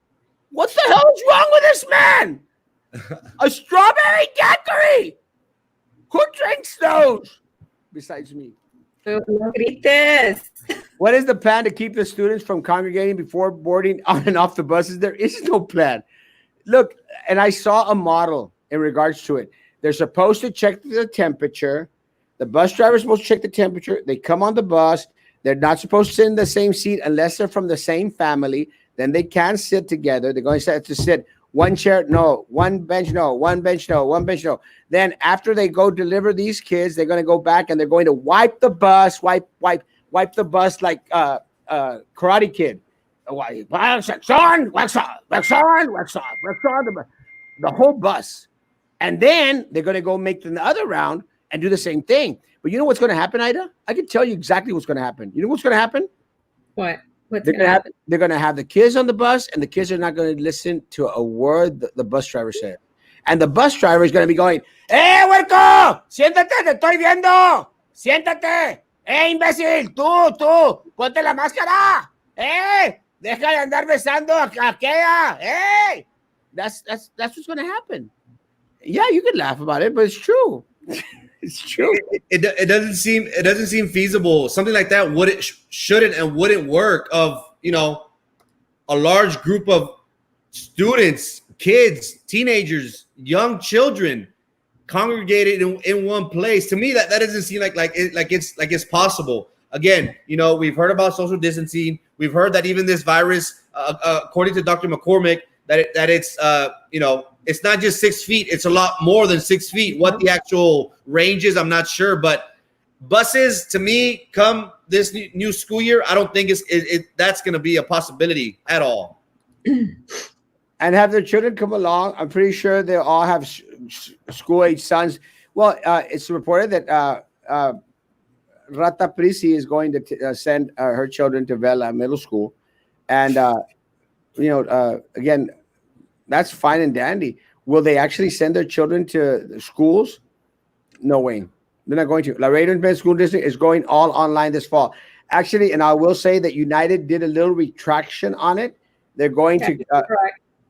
What the hell is wrong with this man? A strawberry daiquiri. Who drinks those? besides me? No grites. What is the plan to keep the students from congregating before boarding on and off the buses? There is no plan. Look, and I saw a model in regards to it. They're supposed to check the temperature. The bus driver is supposed to check the temperature. They come on the bus. They're not supposed to sit in the same seat unless they're from the same family. Then they can't sit together. They're going to have to sit one chair, no, one bench, no, one bench, no, one bench, no. Then after they go deliver these kids, they're going to go back and they're going to wipe the bus, wipe the bus like Karate Kid. Wax on, wax off, wax on, wax off, wax on, the whole bus. And then they're going to go make the other round and do the same thing. But you know what's going to happen, Ida? I can tell you exactly what's going to happen. You know what's going to happen? What? What's They're going to happen? They're going to have the kids on the bus, and the kids are not going to listen to a word the bus driver said. And the bus driver is going to be going, huerco! Siéntate, te estoy viendo! Siéntate! Imbécil! Tú! Ponte la máscara! Deja de andar besando a aquella! That's what's going to happen. Yeah, you can laugh about it, but it's true. It's true. It doesn't seem feasible. Something like that shouldn't and wouldn't work. Of a large group of students, kids, teenagers, young children congregated in one place. To me, that doesn't seem like it's possible. Again, we've heard about social distancing. We've heard that even this virus, according to Dr. McCormick, that it's it's not just 6 feet. It's a lot more than 6 feet. What the actual range is, I'm not sure. But buses, to me, come this new school year, I don't think that's going to be a possibility at all. And have their children come along. I'm pretty sure they all have school-age sons. Well, it's reported that Rata Prisi is going to send her children to Vela Middle School. And, again, that's fine and dandy. Will they actually send their children to the schools? No way. They're not going to. Laredo Independent School District is going all online this fall. Actually, and I will say that United did a little retraction on it. They're going to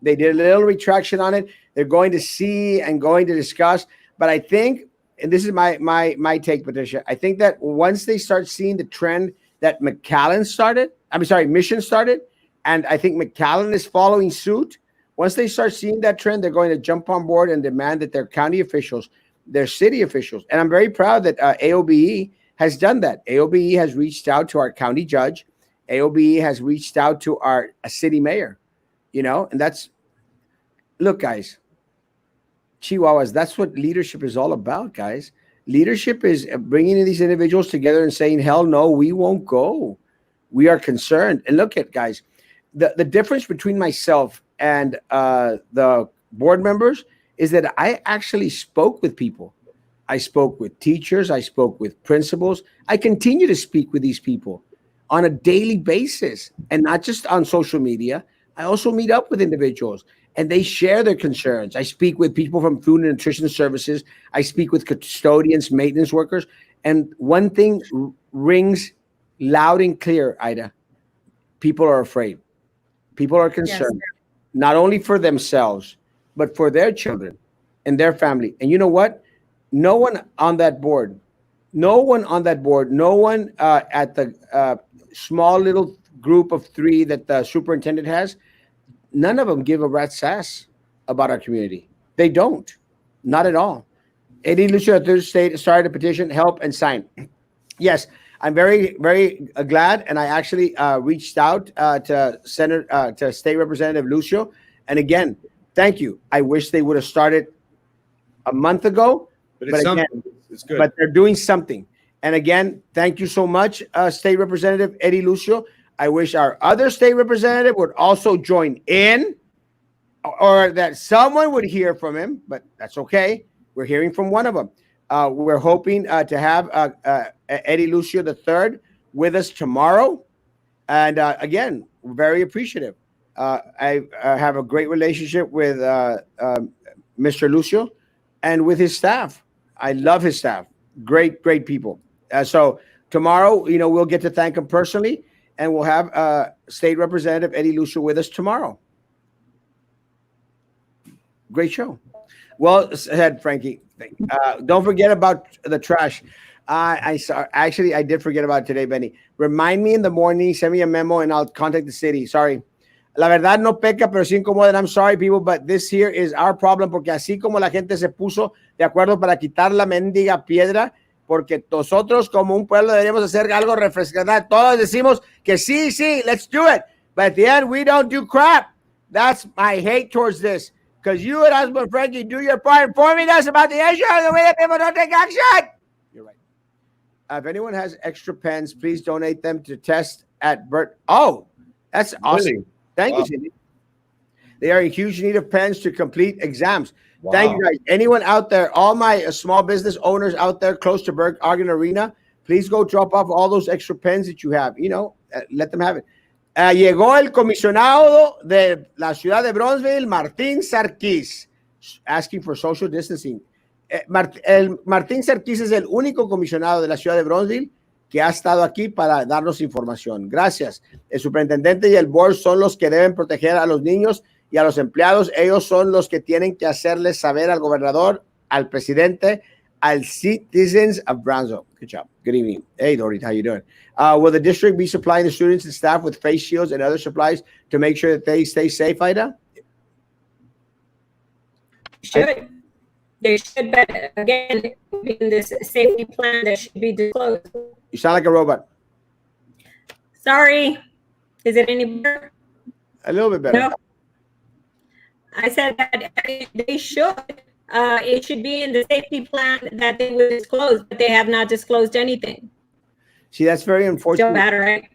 they did a little retraction on it. They're going to see and going to discuss. But I think, and this is my take, Patricia, I think that once they start seeing the trend that Mission started, and I think McAllen is following suit. Once they start seeing that trend, they're going to jump on board and demand that their county officials, their city officials, and I'm very proud that AOBE has done that. AOBE has reached out to our county judge. AOBE has reached out to our city mayor, and look, guys, Chihuahuas, that's what leadership is all about, guys. Leadership is bringing these individuals together and saying, hell no, we won't go. We are concerned. And look at, guys, the difference between myself and the board members is that I actually spoke with people. I spoke with teachers. I spoke with principals. I continue to speak with these people on a daily basis, and not just on social media. I also meet up with individuals, and they share their concerns. I speak with people from food and nutrition services. I speak with custodians, maintenance workers, and one thing rings loud and clear, Ida. People are afraid. People are concerned. Yes. Not only for themselves, but for their children and their family. And you know what? No one on that board, no one at the small little group of 3 that the superintendent has, none of them give a rat's ass about our community. They don't. Not at all. Eddie Lucio at Third State started a petition, help and sign. Yes, I'm very, very glad, and I actually reached out to State Representative Lucio. And again, thank you. I wish they would have started a month ago, but again, it's good. But they're doing something. And again, thank you so much, State Representative Eddie Lucio. I wish our other state representative would also join in, or that someone would hear from him, but that's okay. We're hearing from one of them. We're hoping to have Eddie Lucio III with us tomorrow. And again, we're very appreciative. I have a great relationship with Mr. Lucio and with his staff. I love his staff. Great people. So tomorrow, we'll get to thank him personally, and we'll have State Representative Eddie Lucio with us tomorrow. Great show. Well said, Frankie. Don't forget about the trash. I saw. Actually, I did forget about it today, Benny. Remind me in the morning. Send me a memo, and I'll contact the city. Sorry. La verdad no peca, pero sí incomoda. And I'm sorry, people, but this here is our problem, porque así como la gente se puso de acuerdo para quitar la mendiga piedra, porque nosotros como un pueblo deberíamos hacer algo refrescante. Todos decimos que sí, let's do it. But at the end, we don't do crap. That's my hate towards this. Because you, Erasmo and Frankie, do your part informing us about the issue and the way that people don't take action. You're right. If anyone has extra pens, please donate them to Test at Bert. Oh, that's awesome. Really? Thank you, Cindy. They are in huge need of pens to complete exams. Wow. Thank you, guys. Anyone out there, all my small business owners out there close to Berg Argon Arena, please go drop off all those extra pens that you have. You know, let them have it. Llegó el comisionado de la ciudad de Bronzeville, Martín Sarkis, asking for social distancing. Martín Sarkis es el único comisionado de la ciudad de Bronzeville que ha estado aquí para darnos información. Gracias. El superintendente y el board son los que deben proteger a los niños y a los empleados. Ellos son los que tienen que hacerles saber al gobernador, al presidente, al citizens of Brownsville. Good job. Good evening. Hey, Dorit, how you doing? Will the district be supplying the students and staff with face shields and other supplies to make sure that they stay safe, Ida? Should. They should, but again, in this safety plan that should be disclosed. You sound like a robot. Sorry. Is it any better? A little bit better. No. I said that they should. It should be in the safety plan that they would disclose, but they have not disclosed anything. See, that's very unfortunate. Still bad, right?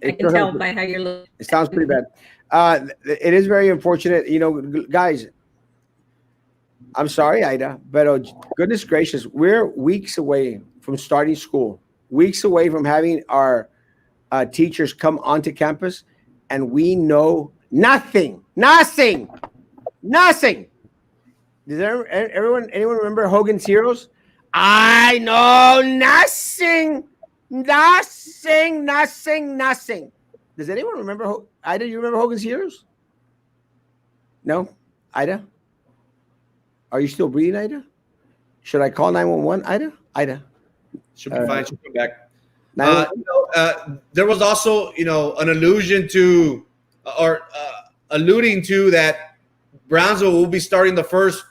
I can tell by how you're looking. It sounds pretty bad. It is very unfortunate. You know, guys, I'm sorry, Ida, but goodness gracious, we're weeks away from starting school, weeks away from having our teachers come onto campus, and we know nothing. Does anyone remember Hogan's Heroes? I know nothing. Does anyone remember? Ida, you remember Hogan's Heroes? No? Ida? Are you still breathing, Ida? Should I call 911, Ida? Ida? Should be fine. She'll come back. There was also, an allusion to, alluding to that Brownsville will be starting the first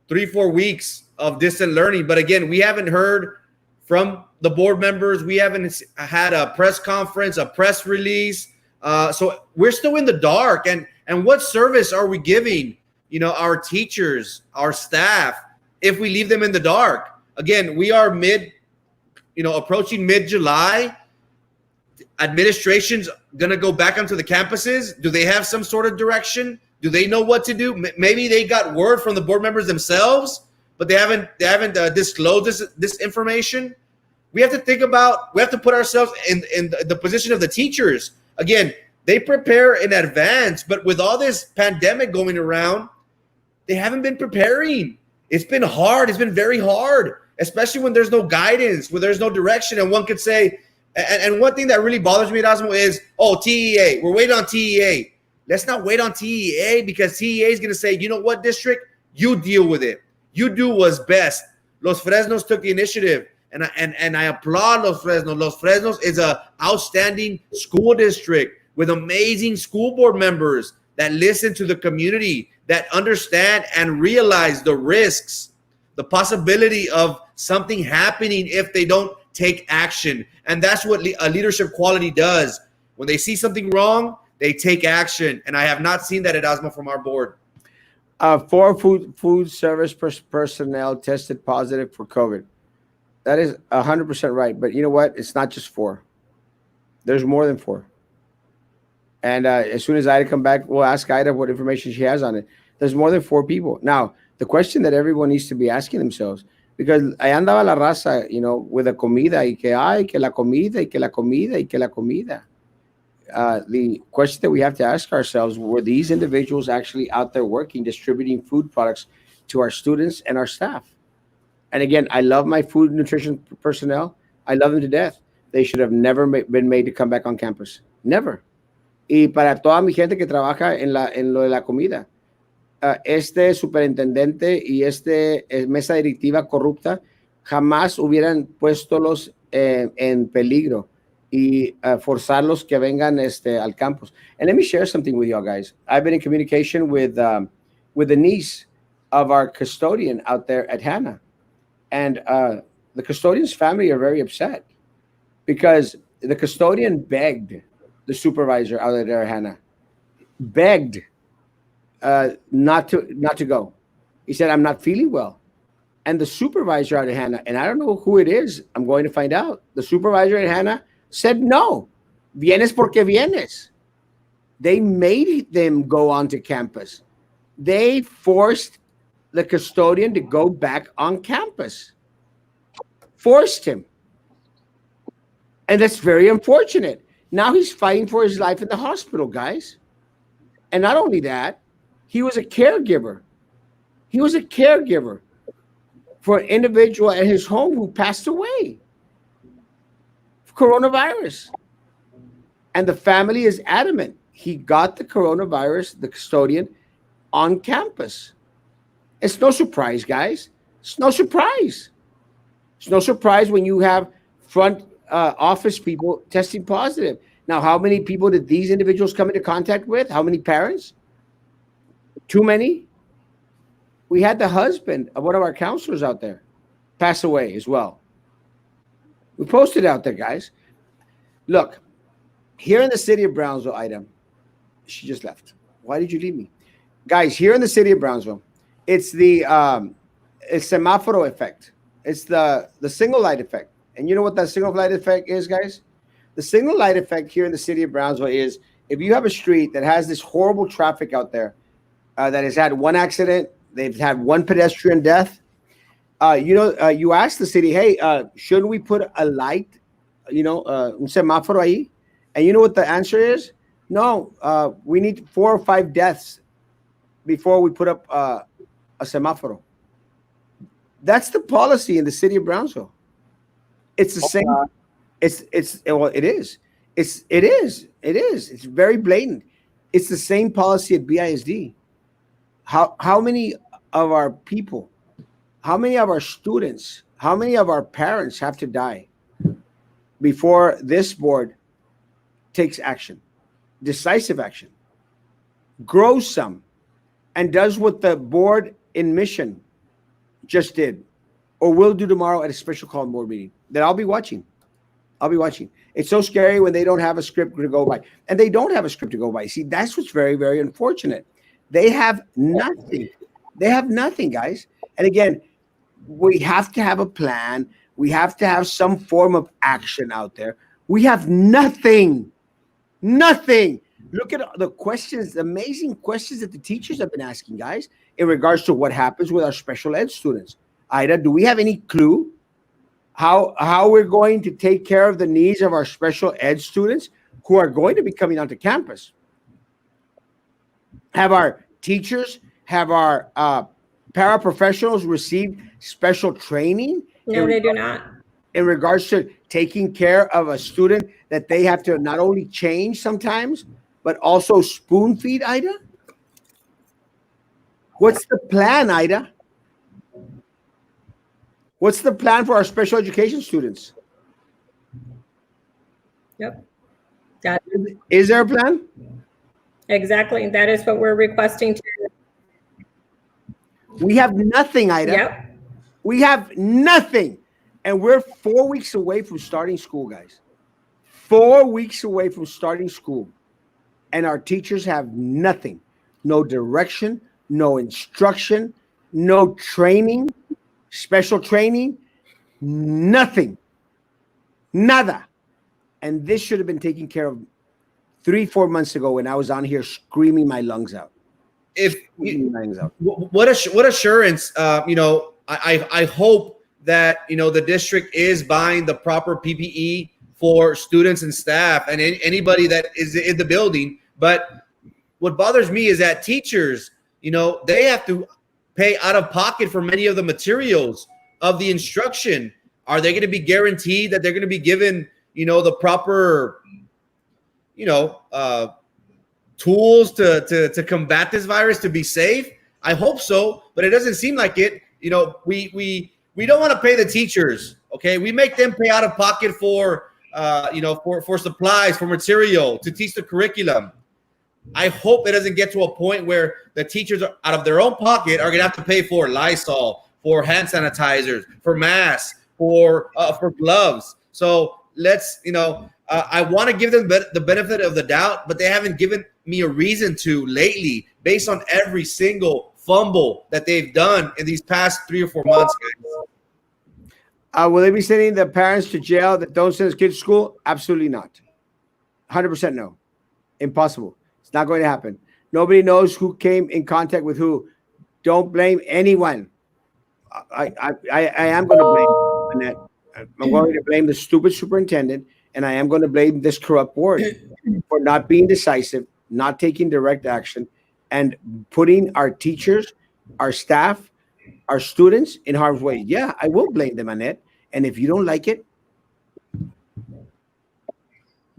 3-4 weeks of distant learning. But again, we haven't heard from the board members. We haven't had a press conference, a press release. So we're still in the dark. And what service are we giving, our teachers, our staff, if we leave them in the dark? Again, we are approaching mid-July. Administration's going to go back onto the campuses. Do they have some sort of direction? Do they know what to do? Maybe they got word from the board members themselves, but they haven't disclosed this information. We have to put ourselves in the position of the teachers. Again, they prepare in advance, but with all this pandemic going around, they haven't been preparing. It's been hard. It's been very hard, especially when there's no guidance, when there's no direction. And one could say, and one thing that really bothers me, Erasmo, is, TEA. We're waiting on TEA. Let's not wait on TEA, because TEA is going to say, you know what, district? You deal with it. You do what's best. Los Fresnos took the initiative, and I applaud Los Fresnos. Los Fresnos is an outstanding school district with amazing school board members that listen to the community, that understand and realize the risks, the possibility of something happening if they don't take action. And that's what a leadership quality does. When they see something wrong, they take action. And I have not seen that at Erasmo from our board. 4 food service personnel tested positive for COVID. That is 100% right. But you know what? It's not just 4. There's more than 4. And as soon as Ida come back, we'll ask Ida what information she has on it. There's more than 4 people. Now, the question that everyone needs to be asking themselves, because ahí andaba la raza, with the comida, y que la comida, y que la comida, y que la comida. The question that we have to ask ourselves, were these individuals actually out there working, distributing food products to our students and our staff? And again, I love my food and nutrition personnel. I love them to death. They should have never been made to come back on campus. Never. Y para toda mi gente que trabaja en lo de la comida, este superintendente y mesa directiva corrupta jamás hubieran puestolos en peligro y forzarlos que vengan al campus. And let me share something with y'all guys. I've been in communication with the niece of our custodian out there at Hannah. And the custodian's family are very upset because the custodian begged the supervisor out there at Hannah, begged not to go. He said, I'm not feeling well. And the supervisor out at Hannah, and I don't know who it is, I'm going to find out. The supervisor at Hannah said, no, vienes porque vienes. They made them go onto campus. They forced the custodian to go back on campus. Forced him. And that's very unfortunate. Now he's fighting for his life in the hospital, guys. And not only that, he was a caregiver. He was a caregiver for an individual at his home who passed away of coronavirus. And the family is adamant. He got the coronavirus, the custodian, on campus. It's no surprise, guys. It's no surprise. It's no surprise when you have front office people testing positive. Now, how many people did these individuals come into contact with? How many parents? Too many? We had the husband of one of our counselors out there pass away as well. We posted out there, guys. Look, here in the city of Brownsville, Ida, she just left. Why did you leave me? Guys, here in the city of Brownsville, it's the semaphore effect. It's the single light effect. And you know what that single light effect is, guys? The single light effect here in the city of Brownsville is if you have a street that has this horrible traffic out there that has had one accident, they've had one pedestrian death. You ask the city, hey, shouldn't we put a light, un semáforo ahí? And you know what the answer is? No, we need 4 or 5 deaths before we put up a semáforo. That's the policy in the city of Brownsville. It's the same. It is. It's very blatant. It's the same policy at BISD. How many of our people, how many of our students, how many of our parents have to die before this board takes action, decisive action, grows some, and does what the board in Mission just did or will do tomorrow at a special call board meeting that I'll be watching. It's so scary when they don't have a script to go by. And they don't have a script to go by. See, that's what's very, very unfortunate. They have nothing. They have nothing, guys. And again, we have to have a plan. We have to have some form of action out there. We have nothing. Nothing. Look at the questions, the amazing questions that the teachers have been asking, guys, in regards to what happens with our special ed students. Ida, do we have any clue how we're going to take care of the needs of our special ed students who are going to be coming onto campus? Have our teachers, have our paraprofessionals received special training? No, they do not. In regards to taking care of a student that they have to not only change sometimes, but also spoon feed, Ida? What's the plan, Ida? What's the plan for our special education students? Yep. Is there a plan? Exactly. That is what we're requesting to. We have nothing, Ida. Yep. We have nothing. And we're 4 weeks away from starting school, guys. 4 weeks away from starting school. And our teachers have nothing. No direction, no instruction, no training, special training, nothing. Nada. And this should have been taken care of 3-4 months ago when I was on here screaming my lungs out. What assurance, I hope that, the district is buying the proper PPE for students and staff and anybody that is in the building. But what bothers me is that teachers, they have to pay out of pocket for many of the materials of the instruction. Are they going to be guaranteed that they're going to be given, the proper, tools to combat this virus, to be safe? I hope so, but it doesn't seem like it. We we don't want to pay the teachers. Okay, we make them pay out of pocket for for supplies, for material to teach the curriculum. I hope it doesn't get to a point where the teachers are out of their own pocket are going to have to pay for Lysol, for hand sanitizers, for masks, for gloves. So let's, I want to give them the benefit of the doubt, but they haven't given me a reason to lately, based on every single fumble that they've done in these past 3 or 4 months, guys. Will they be sending the parents to jail that don't send their kids to school? Absolutely not. 100% no. Impossible. It's not going to happen. Nobody knows who came in contact with who. Don't blame anyone. I am going to blame Annette. I'm going to blame the stupid superintendent, and I am going to blame this corrupt board for not being decisive, not taking direct action, and putting our teachers, our staff, our students in harm's way. Yeah, I will blame them, Annette. And if you don't like it,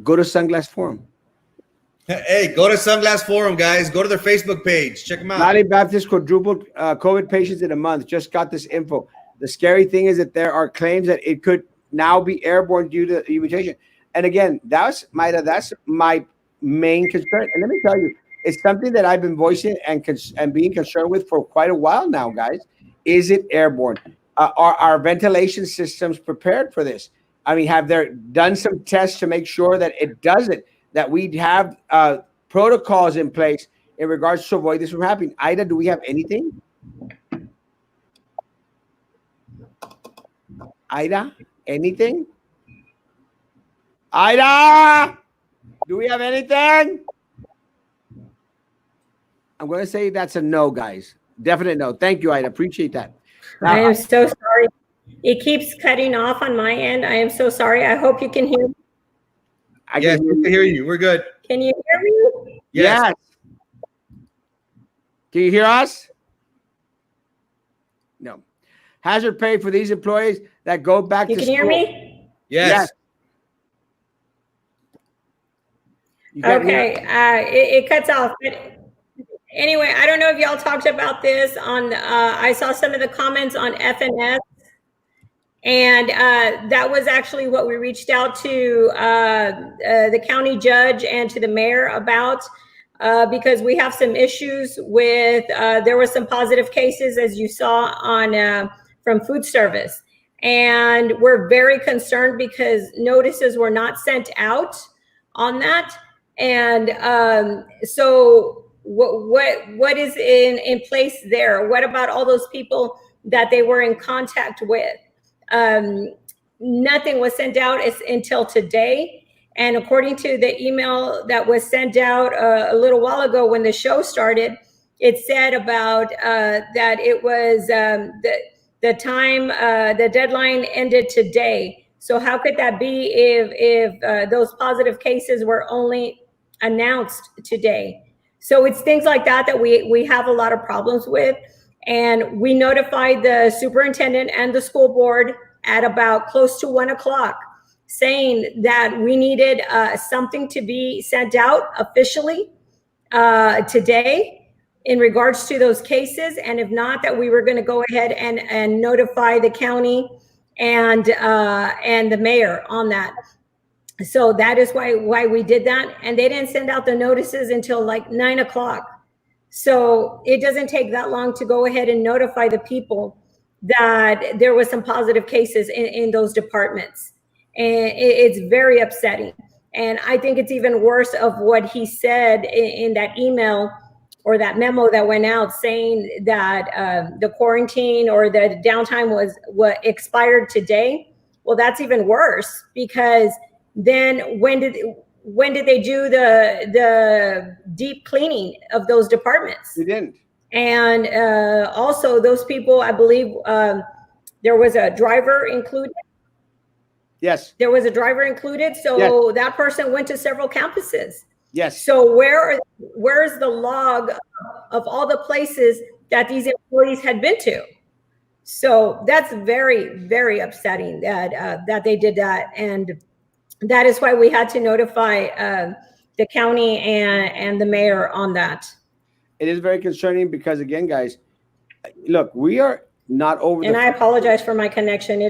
go to Sunglass Forum. Hey, go to Sunglass Forum, guys. Go to their Facebook page. Check them out. Valley Baptist quadrupled COVID patients in a month. Just got this info. The scary thing is that there are claims that it could now be airborne due to the mutation. And again, that's my main concern. And let me tell you, it's something that I've been voicing and being concerned with for quite a while now, guys. Is it airborne? Are our ventilation systems prepared for this? I mean, have there done some tests to make sure that it doesn't? That we have protocols in place in regards to avoid this from happening. Ida, do we have anything? Ida, anything? Ida, do we have anything? I'm going to say that's a no, guys. Definite no. Thank you, Ida. Appreciate that. I am so sorry. It keeps cutting off on my end. I am so sorry. I hope you can hear me. Yes, we can hear you. We're good. Can you hear me? Yes. Can you hear us? No. Hazard pay for these employees that go back to school. You can hear me? Yes. Okay. It cuts off. But anyway, I don't know if y'all talked about this on, I saw some of the comments on FNS. And that was actually what we reached out to the county judge and to the mayor about, because we have some issues with, there were some positive cases, as you saw on from food service. And we're very concerned because notices were not sent out on that. And so what is in place there? What about all those people that they were in contact with? Nothing was sent out until today. And according to the email that was sent out a little while ago when the show started, it said about that it was the time, the deadline ended today. So how could that be if those positive cases were only announced today? So it's things like that we have a lot of problems with. And we notified the superintendent and the school board at about close to 1 o'clock, saying that we needed something to be sent out officially today in regards to those cases. And if not, that we were going to go ahead and notify the county and the mayor on that. So that is why we did that. And they didn't send out the notices until like 9 o'clock. So it doesn't take that long to go ahead and notify the people that there was some positive cases in those departments. And it's very upsetting. And I think it's even worse of what he said in that email or that memo that went out saying that the quarantine or the downtime was what expired today. Well, that's even worse, because then when did they do the deep cleaning of those departments? They didn't. And also those people, I believe there was a driver included. Yes. There was a driver included. So yes, that person went to several campuses. Yes. So where's the log of all the places that these employees had been to? So that's very, very upsetting that they did that. And that is why we had to notify the county and the mayor on that. It is very concerning because, again, guys, look, we are not over And I apologize for my connection.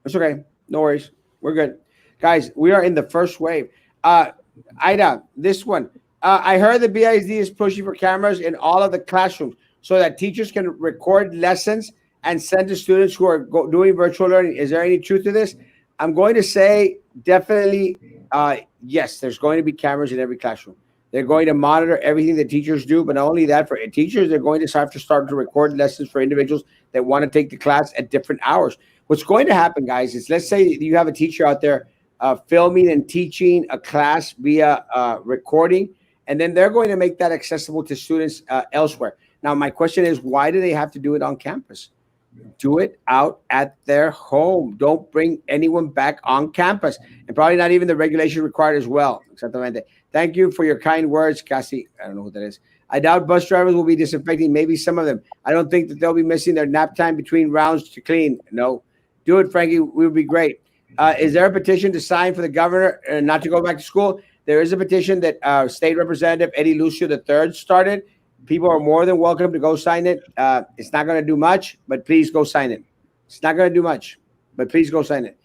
It's okay. No worries. We're good. Guys, we are in the first wave. Ida, this one. I heard the BISD is pushing for cameras in all of the classrooms so that teachers can record lessons and send to students who are doing virtual learning. Is there any truth to this? I'm going to say definitely yes, there's going to be cameras in every classroom. They're going to monitor everything that teachers do, but not only that, for teachers, they're going to have to start to record lessons for individuals that want to take the class at different hours. What's going to happen, guys, is let's say you have a teacher out there filming and teaching a class via recording, and then they're going to make that accessible to students elsewhere. Now, my question is, why do they have to do it on campus? Do it out at their home. Don't bring anyone back on campus, and probably not even the regulation required as well. Exactamente. Thank you for your kind words, Cassie. I don't know who that is. I doubt bus drivers will be disinfecting, maybe some of them. I don't think that they'll be missing their nap time between rounds to clean. No. Do it, Frankie. We would be great. Is there a petition to sign for the governor not to go back to school? There is a petition that State Representative Eddie Lucio III started. People are more than welcome to go sign it. It's not going to do much, but please go sign it. It's not going to do much, but please go sign it.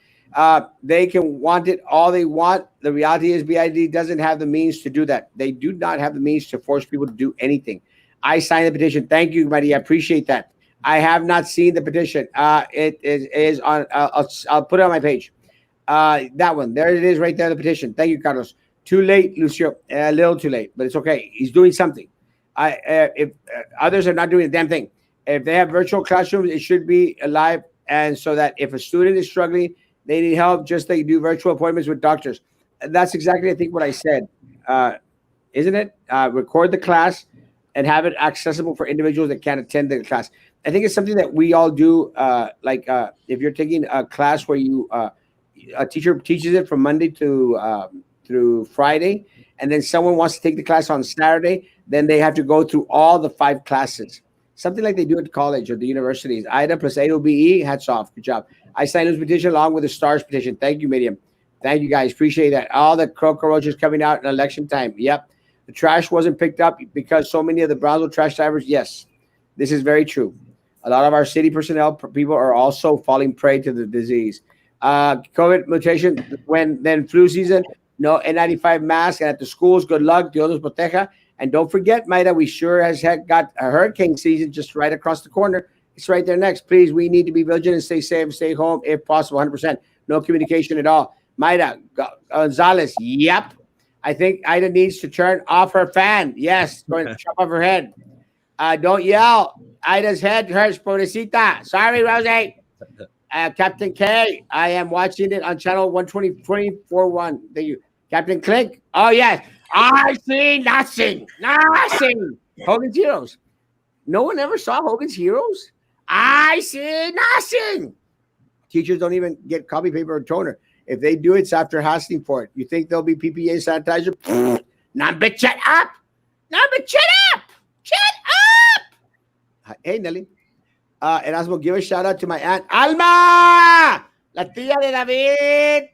They can want it all they want. The reality is BID doesn't have the means to do that. They do not have the means to force people to do anything. I signed the petition. Thank you, buddy. I appreciate that. I have not seen the petition. It is on. I'll put it on my page. That one. There it is right there, the petition. Thank you, Carlos. Too late, Lucio. A little too late, but it's okay. He's doing something. If others are not doing a damn thing. If they have virtual classrooms, it should be alive. And so that if a student is struggling, they need help, just like you do virtual appointments with doctors. And that's exactly, I think, what I said. Isn't it? Record the class and have it accessible for individuals that can't attend the class. I think it's something that we all do. If you're taking a class where a teacher teaches it from Monday to through Friday, and then someone wants to take the class on Saturday, then they have to go through all the 5 classes. Something like they do at college or the universities. IDA plus AOBE, hats off. Good job. I signed this petition along with the STARS petition. Thank you, Miriam. Thank you, guys. Appreciate that. All the cockroaches coming out in election time. Yep. The trash wasn't picked up because so many of the Brownsville trash divers. Yes, this is very true. A lot of our city personnel people are also falling prey to the disease. COVID mutation, then flu season, no N95 mask, and at the schools, good luck. Dios nos proteja. And don't forget, Maida, we sure has got a hurricane season just right across the corner. It's right there next. Please, we need to be vigilant, stay safe, stay home if possible, 100%. No communication at all. Maida Gonzalez, yep. I think Ida needs to turn off her fan. Yes, going to chop off her head. Don't yell. Ida's head hurts, pobrecita. Sorry, Rosie. Captain K, I am watching it on channel 120.41. Thank you. Captain Click. Oh, yes. I see nothing. Nothing. Hogan's Heroes. No one ever saw Hogan's Heroes? I see nothing. Teachers don't even get copy paper or toner. If they do, it's after asking for it. You think there'll be PPA sanitizer? Nah, but shut up. No, but shut up. Shut up. Hey, Nelly. Erasmo, give a shout out to my aunt Alma, la tía de David.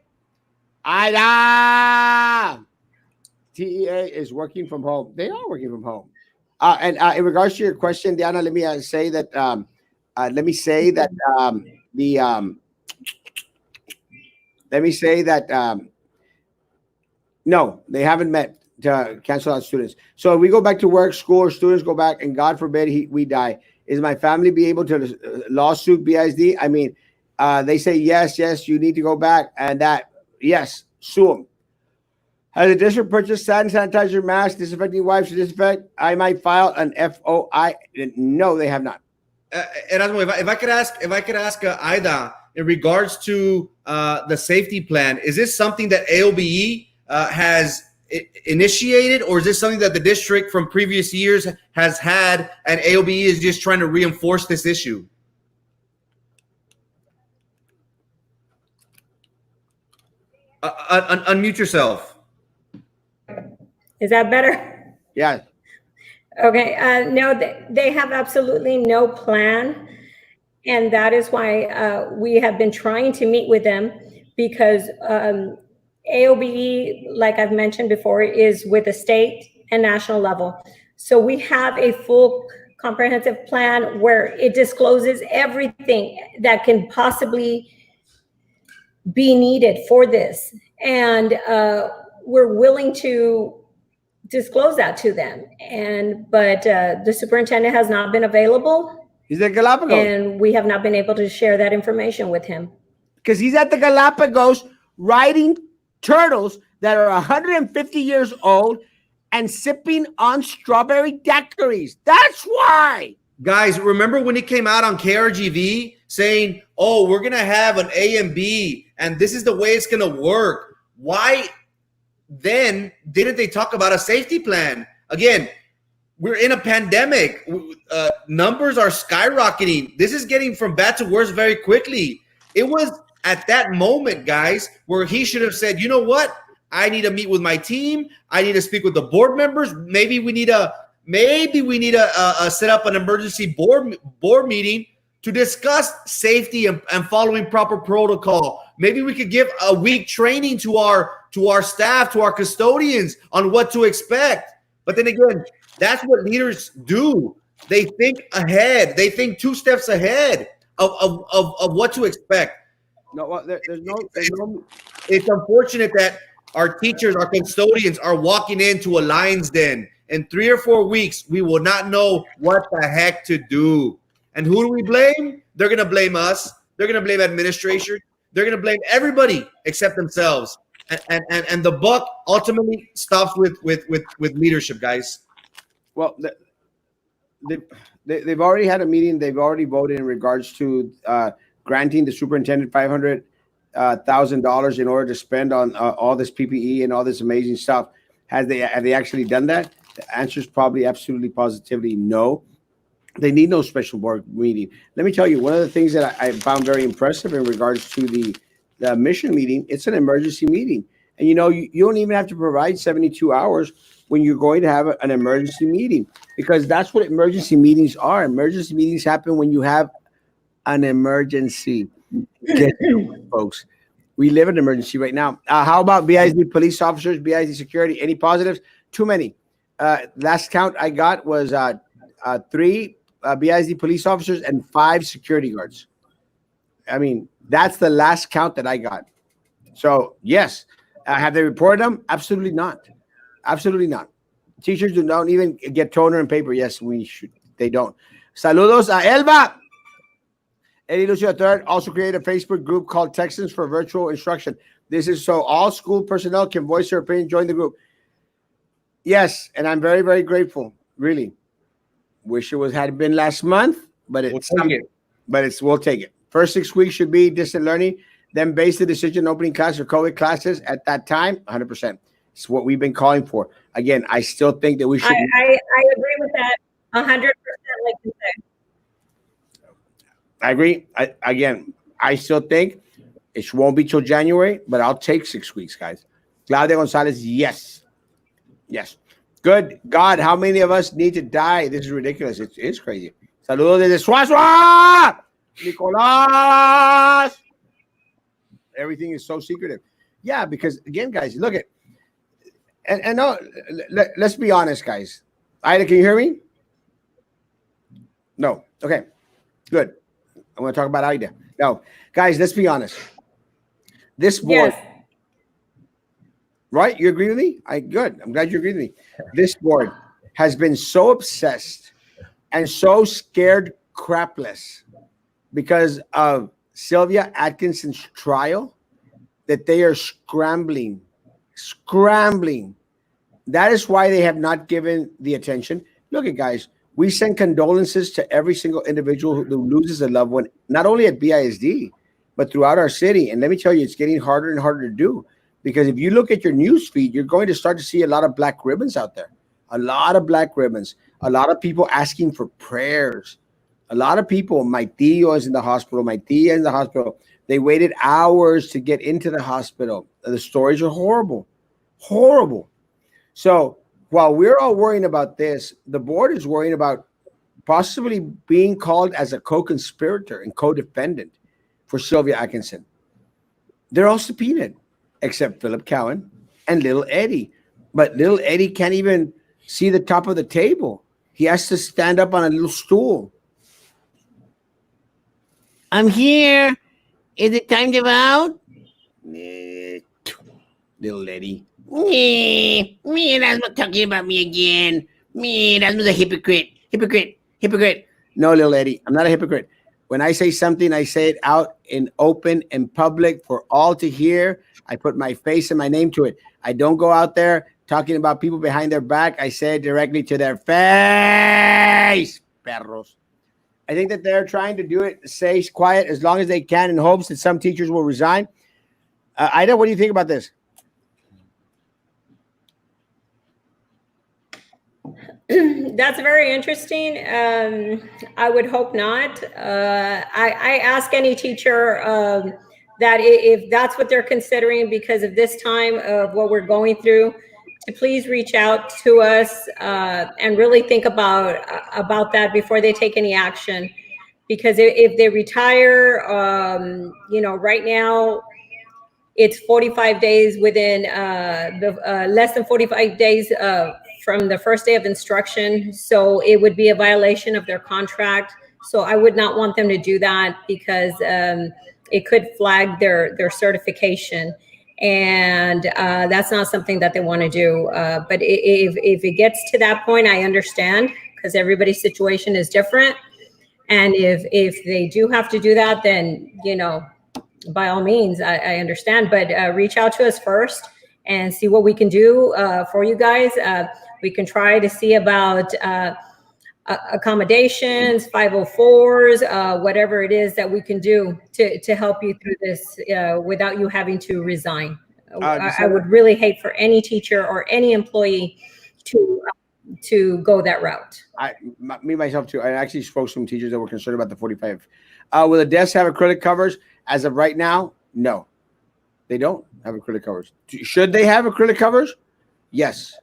Ida. TEA is working from home. They are working from home. And in regards to your question, Diana, let me say that. No, they haven't met to cancel out students. So if we go back to work, school, or students go back, and God forbid we die, is my family be able to lawsuit BISD? I mean, they say yes, you need to go back, and that yes, sue them. Has the district purchased sanitizer, masks, disinfecting wipes to disinfect? I might file an FOI. No, they have not. Erasmo, if I could ask Ida in regards to the safety plan, is this something that AOBE has initiated, or is this something that the district from previous years has had, and AOBE is just trying to reinforce this issue? Unmute yourself. Is that better? Yeah. Okay. No, they have absolutely no plan. And that is why we have been trying to meet with them, because AOBE, like I've mentioned before, is with the state and national level. So we have a full comprehensive plan where it discloses everything that can possibly be needed for this. And we're willing to disclose that to them. But the superintendent has not been available. He's at Galapagos. And we have not been able to share that information with him. Because he's at the Galapagos riding turtles that are 150 years old and sipping on strawberry daiquiris. That's why. Guys, remember when he came out on KRGV saying, oh, we're going to have an A and B, and this is the way it's going to work? Why then didn't they talk about a safety plan? Again, we're in a pandemic. Numbers are skyrocketing. This is getting from bad to worse very quickly. It was at that moment, guys, where he should have said, you know what? I need to meet with my team. I need to speak with the board members. Maybe we need to set up an emergency board meeting to discuss safety and following proper protocol. Maybe we could give a week training to our staff, to our custodians on what to expect. But then again, that's what leaders do. They think ahead. They think 2 steps ahead of what to expect. No, well, there's no. It's unfortunate that our teachers, our custodians are walking into a lion's den. In 3 or 4 weeks, we will not know what the heck to do. And who do we blame? They're going to blame us. They're going to blame administration. They're going to blame everybody except themselves. And the buck ultimately stops with leadership, guys. Well, they've already had a meeting. They've already voted in regards to granting the superintendent $500,000 in order to spend on all this PPE and all this amazing stuff. Have they actually done that? The answer is probably absolutely positively no. They need no special board meeting. Let me tell you, one of the things that I found very impressive in regards to the mission meeting, it's an emergency meeting. And you don't even have to provide 72 hours when you're going to have an emergency meeting, because that's what emergency meetings are. Emergency meetings happen when you have an emergency. Get it, folks. We live in an emergency right now. How about BISD police officers, BISD security? Any positives? Too many. Last count I got was 3 BISD police officers and 5 security guards. I mean, that's the last count that I got. So, yes. Have they reported them? Absolutely not. Absolutely not. Teachers don't even get toner and paper. Yes, we should. They don't. Saludos a Elba. Eddie Lucio III also created a Facebook group called Texans for Virtual Instruction. This is so all school personnel can voice their opinion, join the group. Yes, and I'm very, very grateful. Really. Wish it had been last month, but we'll take it. First 6 weeks should be distant learning, then base the decision opening class for COVID classes at that time, 100%. It's what we've been calling for. Again, I still think that we should. I agree with that 100%, like you said. I agree. I still think it won't be till January, but I'll take 6 weeks, guys. Claudia Gonzalez, yes. Yes. Good God, how many of us need to die? This is ridiculous. It's crazy. Saludos desde Suazua! Nicolás! Everything is so secretive. Yeah, because, again, guys, look at and no, let's be honest, guys. Ida, can you hear me? No. Okay. Good. I'm going to talk about Ida. No, guys, let's be honest. This board, yes. Right? You agree with me? Good. I'm glad you agree with me. This board has been so obsessed and so scared crapless because of Sylvia Atkinson's trial that they are scrambling. That is why they have not given the attention. Look at, guys, we send condolences to every single individual who loses a loved one, not only at BISD, but throughout our city. And let me tell you, it's getting harder and harder to do, because if you look at your news feed, you're going to start to see a lot of black ribbons out there, a lot of black ribbons, a lot of people asking for prayers, a lot of people. My tío is in the hospital. My tia is in the hospital. They waited hours to get into the hospital. The stories are horrible, horrible. So while we're all worrying about this, the board is worrying about possibly being called as a co-conspirator and co-defendant for Sylvia Atkinson. They're all subpoenaed, except Philip Cowan and Little Eddie. But Little Eddie can't even see the top of the table. He has to stand up on a little stool. I'm here. Is it time to vote? Little lady. Me, Erasmo talking about me again. Me, Erasmo's a hypocrite. Hypocrite. No, little lady, I'm not a hypocrite. When I say something, I say it out in open and public for all to hear. I put my face and my name to it. I don't go out there talking about people behind their back. I say it directly to their face. Perros. I think that they're trying to do it, stay quiet as long as they can in hopes that some teachers will resign. Ida, what do you think about this? That's very interesting. I would hope not. I ask any teacher that if that's what they're considering because of this time of what we're going through, to please reach out to us and really think about that before they take any action. Because if they retire, right now it's 45 days within less than 45 days from the first day of instruction. So it would be a violation of their contract. So I would not want them to do that because it could flag their certification. And that's not something that they want to do. But if it gets to that point, I understand because everybody's situation is different. And if they do have to do that, then, by all means, I understand. But reach out to us first and see what we can do for you guys. We can try to see about accommodations, 504s, whatever it is that we can do to help you through this without you having to resign. I would really hate for any teacher or any employee to go that route. Me myself too. I actually spoke to some teachers that were concerned about the 45. Will the desks have acrylic covers? As of right now, no, they don't have acrylic covers. Should they have acrylic covers? Yes.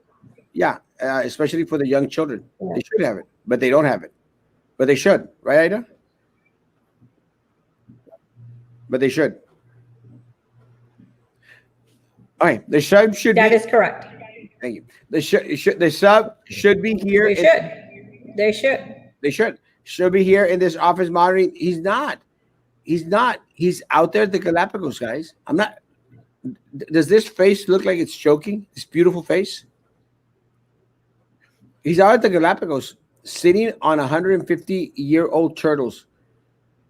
Yeah, especially for the young children. Yeah. They should have it, but they don't have it. But they should, right, Ida? But they should. All right, the sub should That be. is correct. Thank you. The sub should be here. They should. Should be here in this office monitoring. He's not. He's out there at the Galapagos, guys. I'm not. Does this face look like it's choking? This beautiful face? He's out at the Galapagos, sitting on 150-year-old turtles,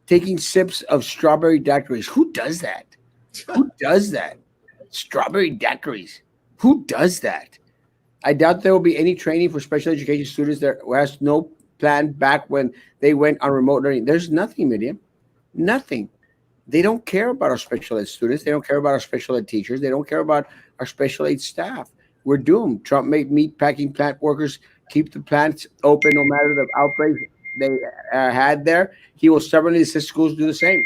taking sips of strawberry daiquiris. Who does that? Who does that? Strawberry daiquiris. Who does that? I doubt there will be any training for special education students that has no plan back when they went on remote learning. There's nothing, Miriam. Nothing. They don't care about our special ed students. They don't care about our special ed teachers. They don't care about our special ed staff. We're doomed. Trump made meatpacking plant workers keep the plants open no matter the outbreak they had there. He will stubbornly insist schools do the same.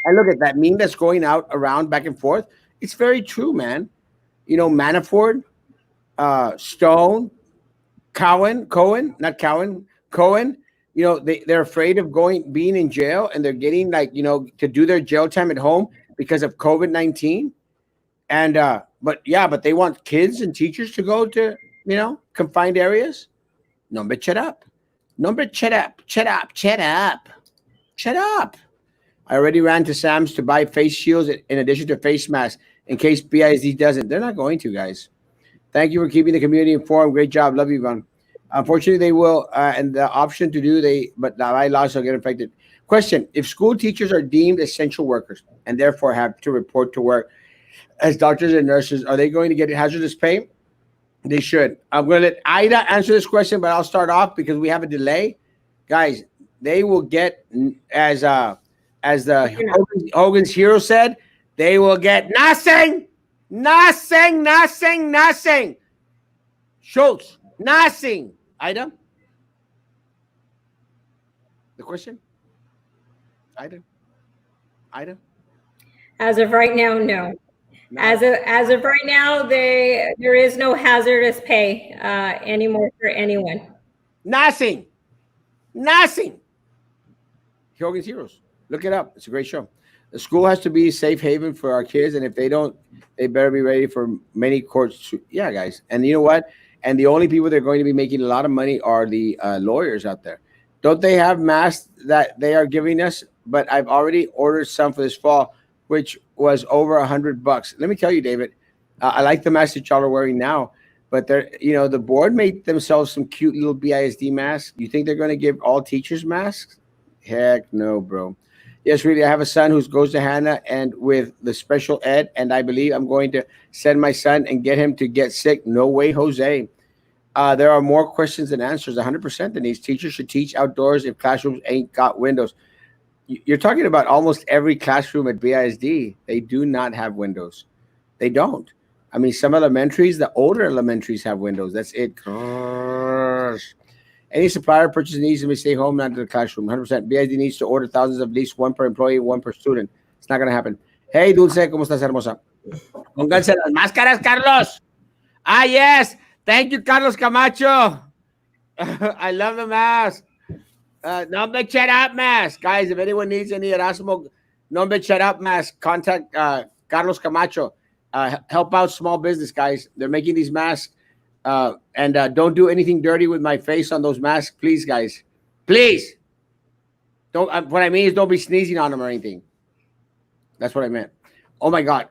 And look at that meme that's going out around back and forth. It's very true, man. Manafort, Stone, Cohen, they're afraid of being in jail, and they're getting to do their jail time at home because of COVID-19. And but they want kids and teachers to go to confined areas. Number, shut up. I already ran to Sam's to buy face shields in addition to face masks in case BISD doesn't. They're not going to, guys. Thank you for keeping the community informed. Great job. Love you, Yvonne. Unfortunately, they will, and the option to do, but the bylaws will get affected. Question: if school teachers are deemed essential workers and therefore have to report to work as doctors and nurses, are they going to get hazardous pay? They should. I'm going to let Ida answer this question, but I'll start off because we have a delay. Guys, they will get, as the Hogan's hero said, they will get nothing. Schultz, nothing. Ida? The question? Ida? As of right now, no. As of right now, there is no hazardous pay anymore for anyone. Nothing. Hogan's Heroes. Look it up. It's a great show. The school has to be a safe haven for our kids, and if they don't, they better be ready for many courts. Yeah, guys. And you know what? And the only people that are going to be making a lot of money are the lawyers out there. Don't they have masks that they are giving us? But I've already ordered some for this fall, which was over $100. Let me tell you, David, I like the mask that y'all are wearing now, but they're, the board made themselves some cute little BISD masks. You think they're going to give all teachers masks? Heck no, bro. Yes, really. I have a son who goes to Hannah and with the special ed, and I believe I'm going to send my son and get him to get sick. No way, Jose. There are more questions than answers. 100%. Denise, teachers should teach outdoors if classrooms ain't got windows. You're talking about almost every classroom at BISD. They do not have windows. They don't. I mean, some elementaries, the older elementaries have windows. That's it. Gosh. Any supplier purchase needs to stay home, not to the classroom. 100%. BISD needs to order thousands of at least one per employee, one per student. It's not going to happen. Hey, Dulce, ¿cómo estás, hermosa? Pónganse las máscaras, Carlos. Ah, yes. Thank you, Carlos Camacho. I love the mask. Nombre Chat Up mask. Guys, if anyone needs any Erasmo Nombre Chat Up mask, contact Carlos Camacho. Help out small business, guys. They're making these masks. And don't do anything dirty with my face on those masks, please, guys. Please. Don't. What I mean is don't be sneezing on them or anything. That's what I meant. Oh, my God.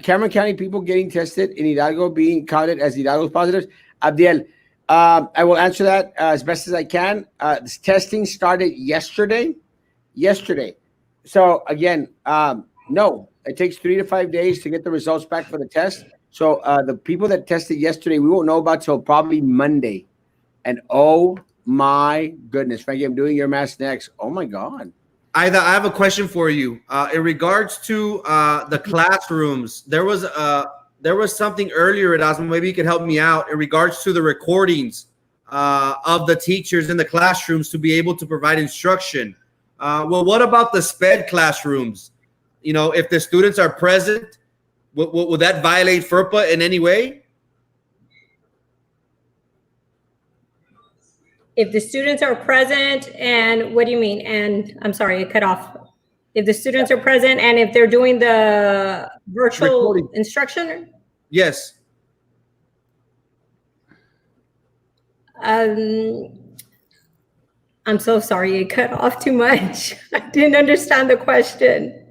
Cameron County people getting tested in Hidalgo being counted as Hidalgo's positives. Abdiel, I will answer that as best as I can. This testing started yesterday. So, again, no. It takes 3 to 5 days to get the results back for the test. So the people that tested yesterday, we won't know about till probably Monday. And oh, my goodness. Frankie, I'm doing your mask next. Oh, my God. I have a question for you. In regards to the classrooms, there was something earlier, Erasmo, maybe you can help me out in regards to the recordings of the teachers in the classrooms to be able to provide instruction. Well, what about the SPED classrooms? If the students are present, would that violate FERPA in any way? If the students are present, and what do you mean? And I'm sorry, it cut off. If the students are present and if they're doing the virtual instruction? Yes. I'm so sorry, it cut off too much. I didn't understand the question.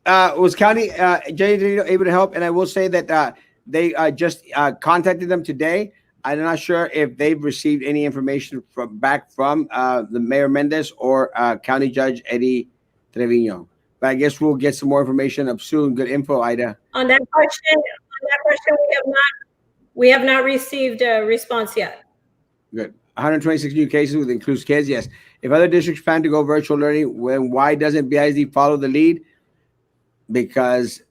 Was County Jay able to help? And I will say that they just contacted them today. I'm not sure if they've received any information back from the Mayor Mendez or County Judge Eddie Trevino. But I guess we'll get some more information up soon. Good info, Ida. On that question, we have not received a response yet. Good. 126 new cases, which includes kids. Yes. If other districts plan to go virtual learning, why doesn't BISD follow the lead? Because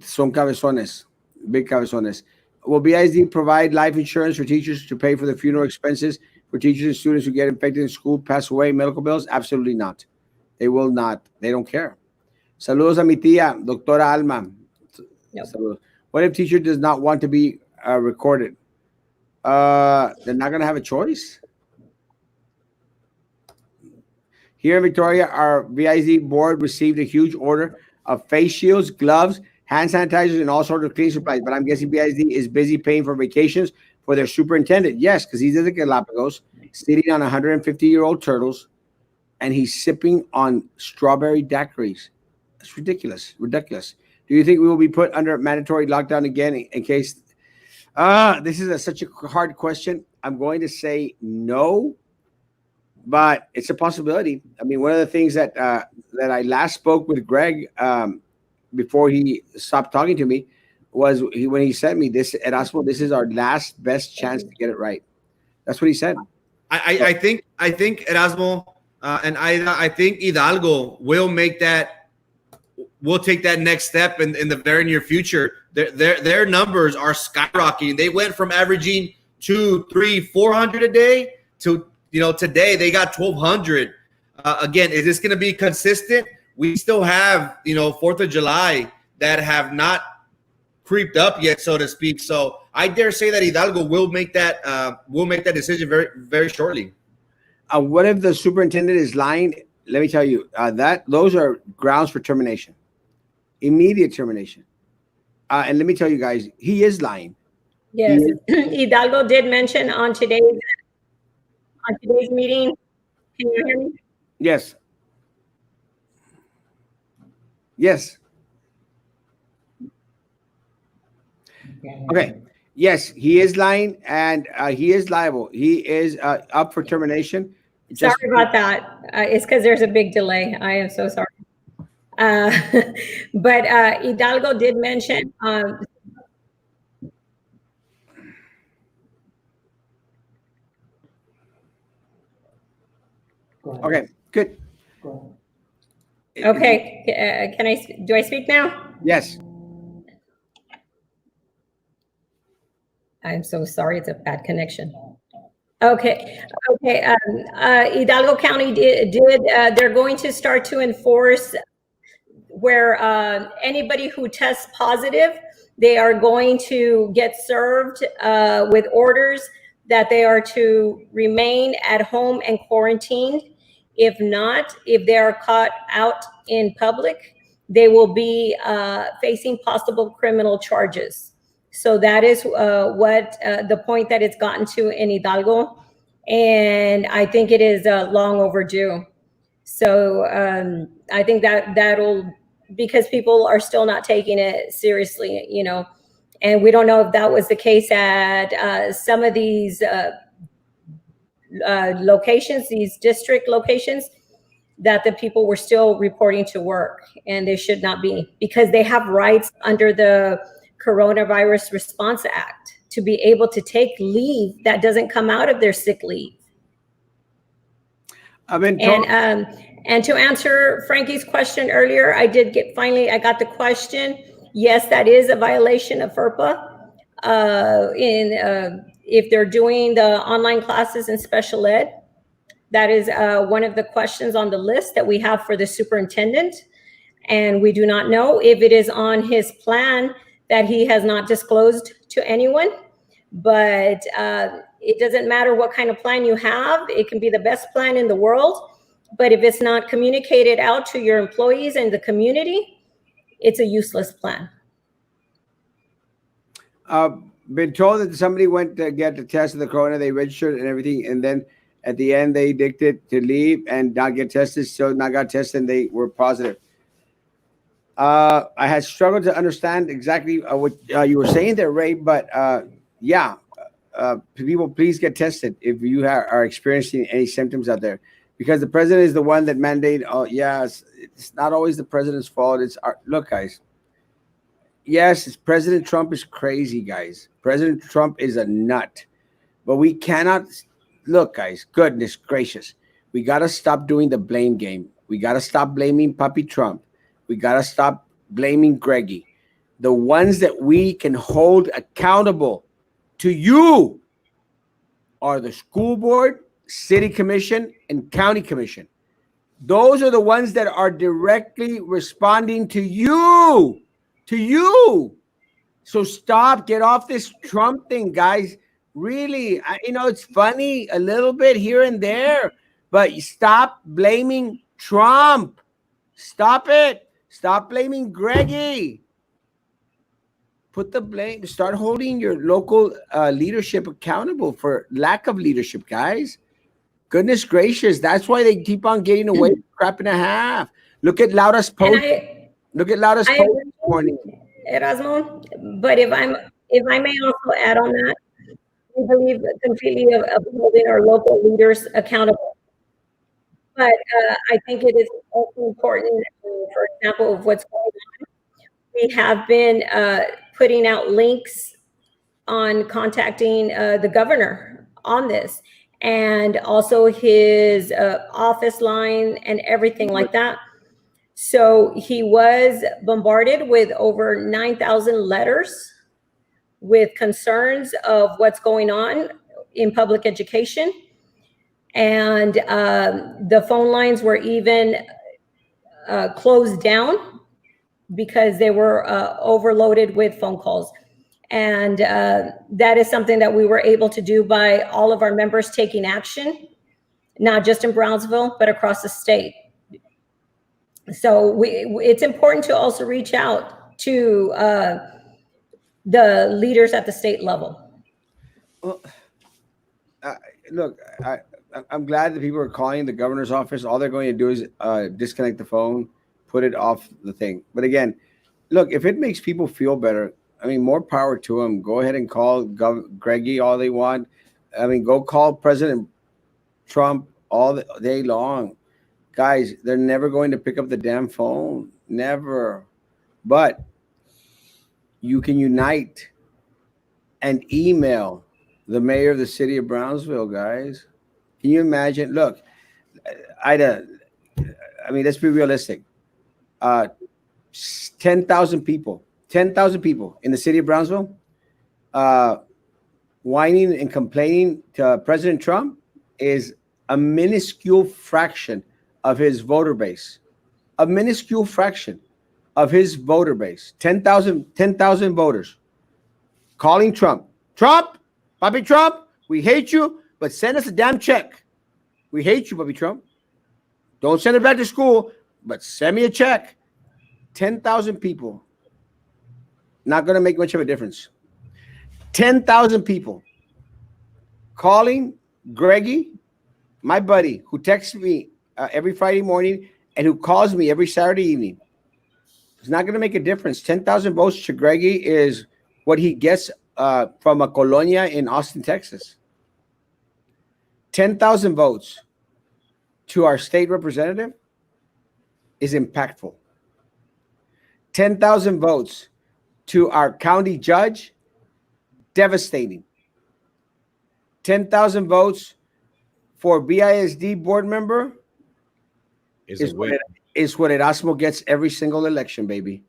son cabezones, big cabezones. Will BISD provide life insurance for teachers to pay for the funeral expenses for teachers and students who get infected in school, pass away, medical bills? Absolutely not. They will not. They don't care. Saludos a mi tía, Doctora Alma. Nope. What if teacher does not want to be recorded? They're not going to have a choice. Here in Victoria, our BISD board received a huge order of face shields, gloves, hand sanitizers, and all sorts of cleaning supplies. But I'm guessing BISD is busy paying for vacations for their superintendent. Yes, because he's at the Galapagos, sitting on 150-year-old turtles, and he's sipping on strawberry daiquiris. That's ridiculous. Ridiculous. Do you think we will be put under mandatory lockdown again in case? This is such a hard question. I'm going to say no, but it's a possibility. I mean, one of the things that I last spoke with Greg before he stopped talking to me was when he sent me this, Erasmo, this is our last best chance to get it right. That's what he said. I think Erasmo and I think Hidalgo will make that. We'll take that next step in the very near future. Their numbers are skyrocketing. They went from averaging 200, 300, 400 a day to today they got 1,200. Again, is this going to be consistent? We still have 4th of July that have not creeped up yet, so to speak. So I dare say that Hidalgo will make that decision very, very shortly. What if the superintendent is lying? Let me tell you that those are grounds for termination, immediate termination. And let me tell you guys, he is lying. Yes, Hidalgo did mention on today's meeting. Can you hear me? Yes. Yes. Okay. Yes, he is lying, and he is liable. He is up for termination. Sorry about that. It's because there's a big delay. I am so sorry. But Hidalgo did mention. Okay, good. Okay, do I speak now? Yes. I'm so sorry. It's a bad connection. Okay. Hidalgo County did they're going to start to enforce where anybody who tests positive, they are going to get served with orders that they are to remain at home and quarantined. If not, if they are caught out in public, they will be facing possible criminal charges. So that is what the point that it's gotten to in Hidalgo. And I think it is long overdue. So I think that'll, because people are still not taking it seriously, you know, and we don't know if that was the case at some of these locations, these district locations, that the people were still reporting to work, and they should not be, because they have rights under the Coronavirus Response Act to be able to take leave that doesn't come out of their sick leave. I've been told. And to answer Frankie's question earlier, I got the question. Yes, that is a violation of FERPA. If they're doing the online classes in special ed, that is one of the questions on the list that we have for the superintendent. And we do not know if it is on his plan that he has not disclosed to anyone. But it doesn't matter what kind of plan you have. It can be the best plan in the world. But if it's not communicated out to your employees and the community, it's a useless plan. Been told that somebody went to get the test of the corona, they registered and everything, and then at the end they dictated to leave and not get tested, so not got tested and they were positive. I had struggled to understand exactly what you were saying there, Ray, but yeah, people, please get tested if you are experiencing any symptoms out there, because the president is the one that mandated. Oh, yes, it's not always the president's fault. It's look, guys. Yes, President Trump is crazy, guys. President Trump is a nut, but we cannot look, guys. Goodness gracious, we gotta stop doing the blame game. We gotta stop blaming Puppy Trump. We gotta stop blaming Greggy. The ones that we can hold accountable to you are the school board, city commission, and county commission. Those are the ones that are directly responding to you. To you. So stop, get off this Trump thing, guys. Really, it's funny a little bit here and there, but stop blaming Trump. Stop it. Stop blaming Greggy. Put the blame, start holding your local leadership accountable for lack of leadership, guys. Goodness gracious. That's why they keep on getting away with crap and a half. Look at Laura's post. Look at Laura's post this morning. Erasmo, but if I may also add on that, we believe completely of holding our local leaders accountable. But I think it is also important, for example, of what's going on. We have been putting out links on contacting the governor on this, and also his office line and everything like that. So he was bombarded with over 9,000 letters with concerns of what's going on in public education. And the phone lines were even closed down because they were overloaded with phone calls. And that is something that we were able to do by all of our members taking action, not just in Brownsville, but across the state. So it's important to also reach out to the leaders at the state level. Well, look, I'm glad that people are calling the governor's office. All they're going to do is disconnect the phone, put it off the thing. But again, look, if it makes people feel better, I mean, more power to them. Go ahead and call Greggy all they want. I mean, go call President Trump all the day long. Guys, they're never going to pick up the damn phone. Never. But you can unite and email the mayor of the city of Brownsville, guys. Can you imagine? Look, Ida, I mean, let's be realistic. 10,000 people in the city of Brownsville whining and complaining to President Trump is a minuscule fraction of his voter base. A minuscule fraction of his voter base. 10,000 voters calling Trump. Trump, Papi Trump, we hate you, but send us a damn check. We hate you, Papi Trump. Don't send it back to school, but send me a check. 10,000 people. Not going to make much of a difference. 10,000 people calling Greggy, my buddy, who texts me every Friday morning and who calls me every Saturday evening. It's not going to make a difference. 10,000 votes to Greggy is what he gets from a colonia in Austin, Texas. 10,000 votes to our state representative is impactful. 10,000 votes to our county judge, devastating. 10,000 votes for BISD board member is what Erasmo gets every single election, baby.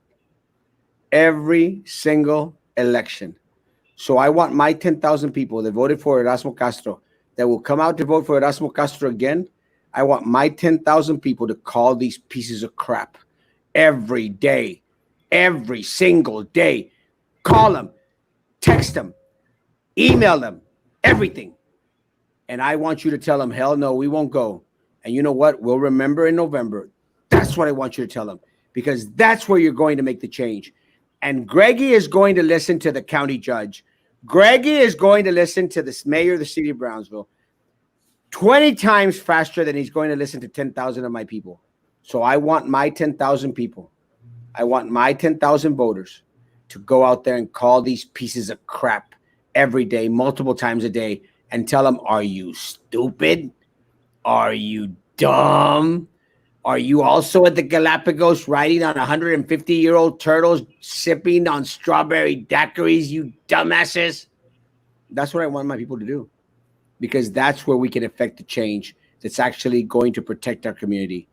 Every single election. So I want my 10,000 people that voted for Erasmo Castro, that will come out to vote for Erasmo Castro again. I want my 10,000 people to call these pieces of crap every day, every single day. Call them, text them, email them, everything. And I want you to tell them, hell no, we won't go. And you know what? We'll remember in November. That's what I want you to tell them, because that's where you're going to make the change. And Greggy is going to listen to the county judge. Greggy is going to listen to the mayor of the city of Brownsville 20 times faster than he's going to listen to 10,000 of my people. So I want my 10,000 people. I want my 10,000 voters to go out there and call these pieces of crap every day, multiple times a day, and tell them, are you stupid? Are you dumb? Are you also at the Galapagos riding on 150-year-old turtles, sipping on strawberry daiquiris, you dumbasses? That's what I want my people to do, because that's where we can affect the change that's actually going to protect our community.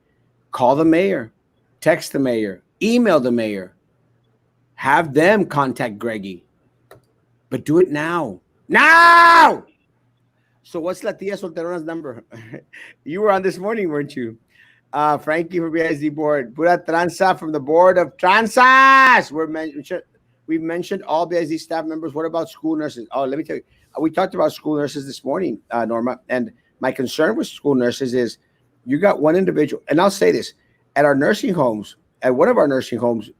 Call the mayor, text the mayor, email the mayor, have them contact Greggy, but do it now. Now! So what's La Tia Solterona's number? You were on this morning, weren't you? Frankie from BISD board. Pura tranza from the board of tranzas. We've mentioned all BISD staff members. What about school nurses? Oh, let me tell you. We talked about school nurses this morning, Norma. And my concern with school nurses is you got one individual. And I'll say this. At our nursing homes, at one of our nursing homes,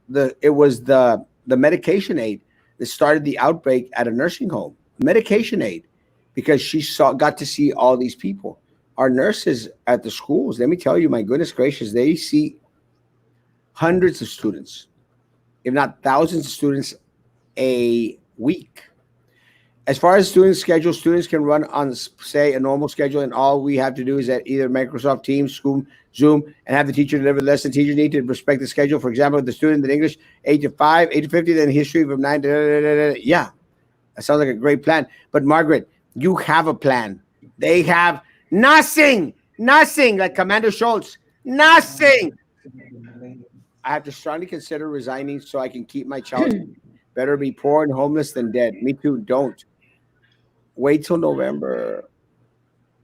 it was the medication aide that started the outbreak at a nursing home. Medication aide, because she got to see all these people. Our nurses at the schools, let me tell you, my goodness gracious, they see hundreds of students, if not thousands of students a week. As far as student schedule, students can run on, say, a normal schedule, and all we have to do is at either Microsoft Teams, Zoom, and have the teacher deliver the lesson. Teachers need to respect the schedule. For example, the student in English, 8 to 5, 8 to 50, then history from 9 to... Yeah, that sounds like a great plan. But Margaret, you have a plan. They have nothing, like Commander Schultz, nothing. I have to strongly consider resigning so I can keep my child. Better be poor and homeless than dead. Me too, don't. Wait till November.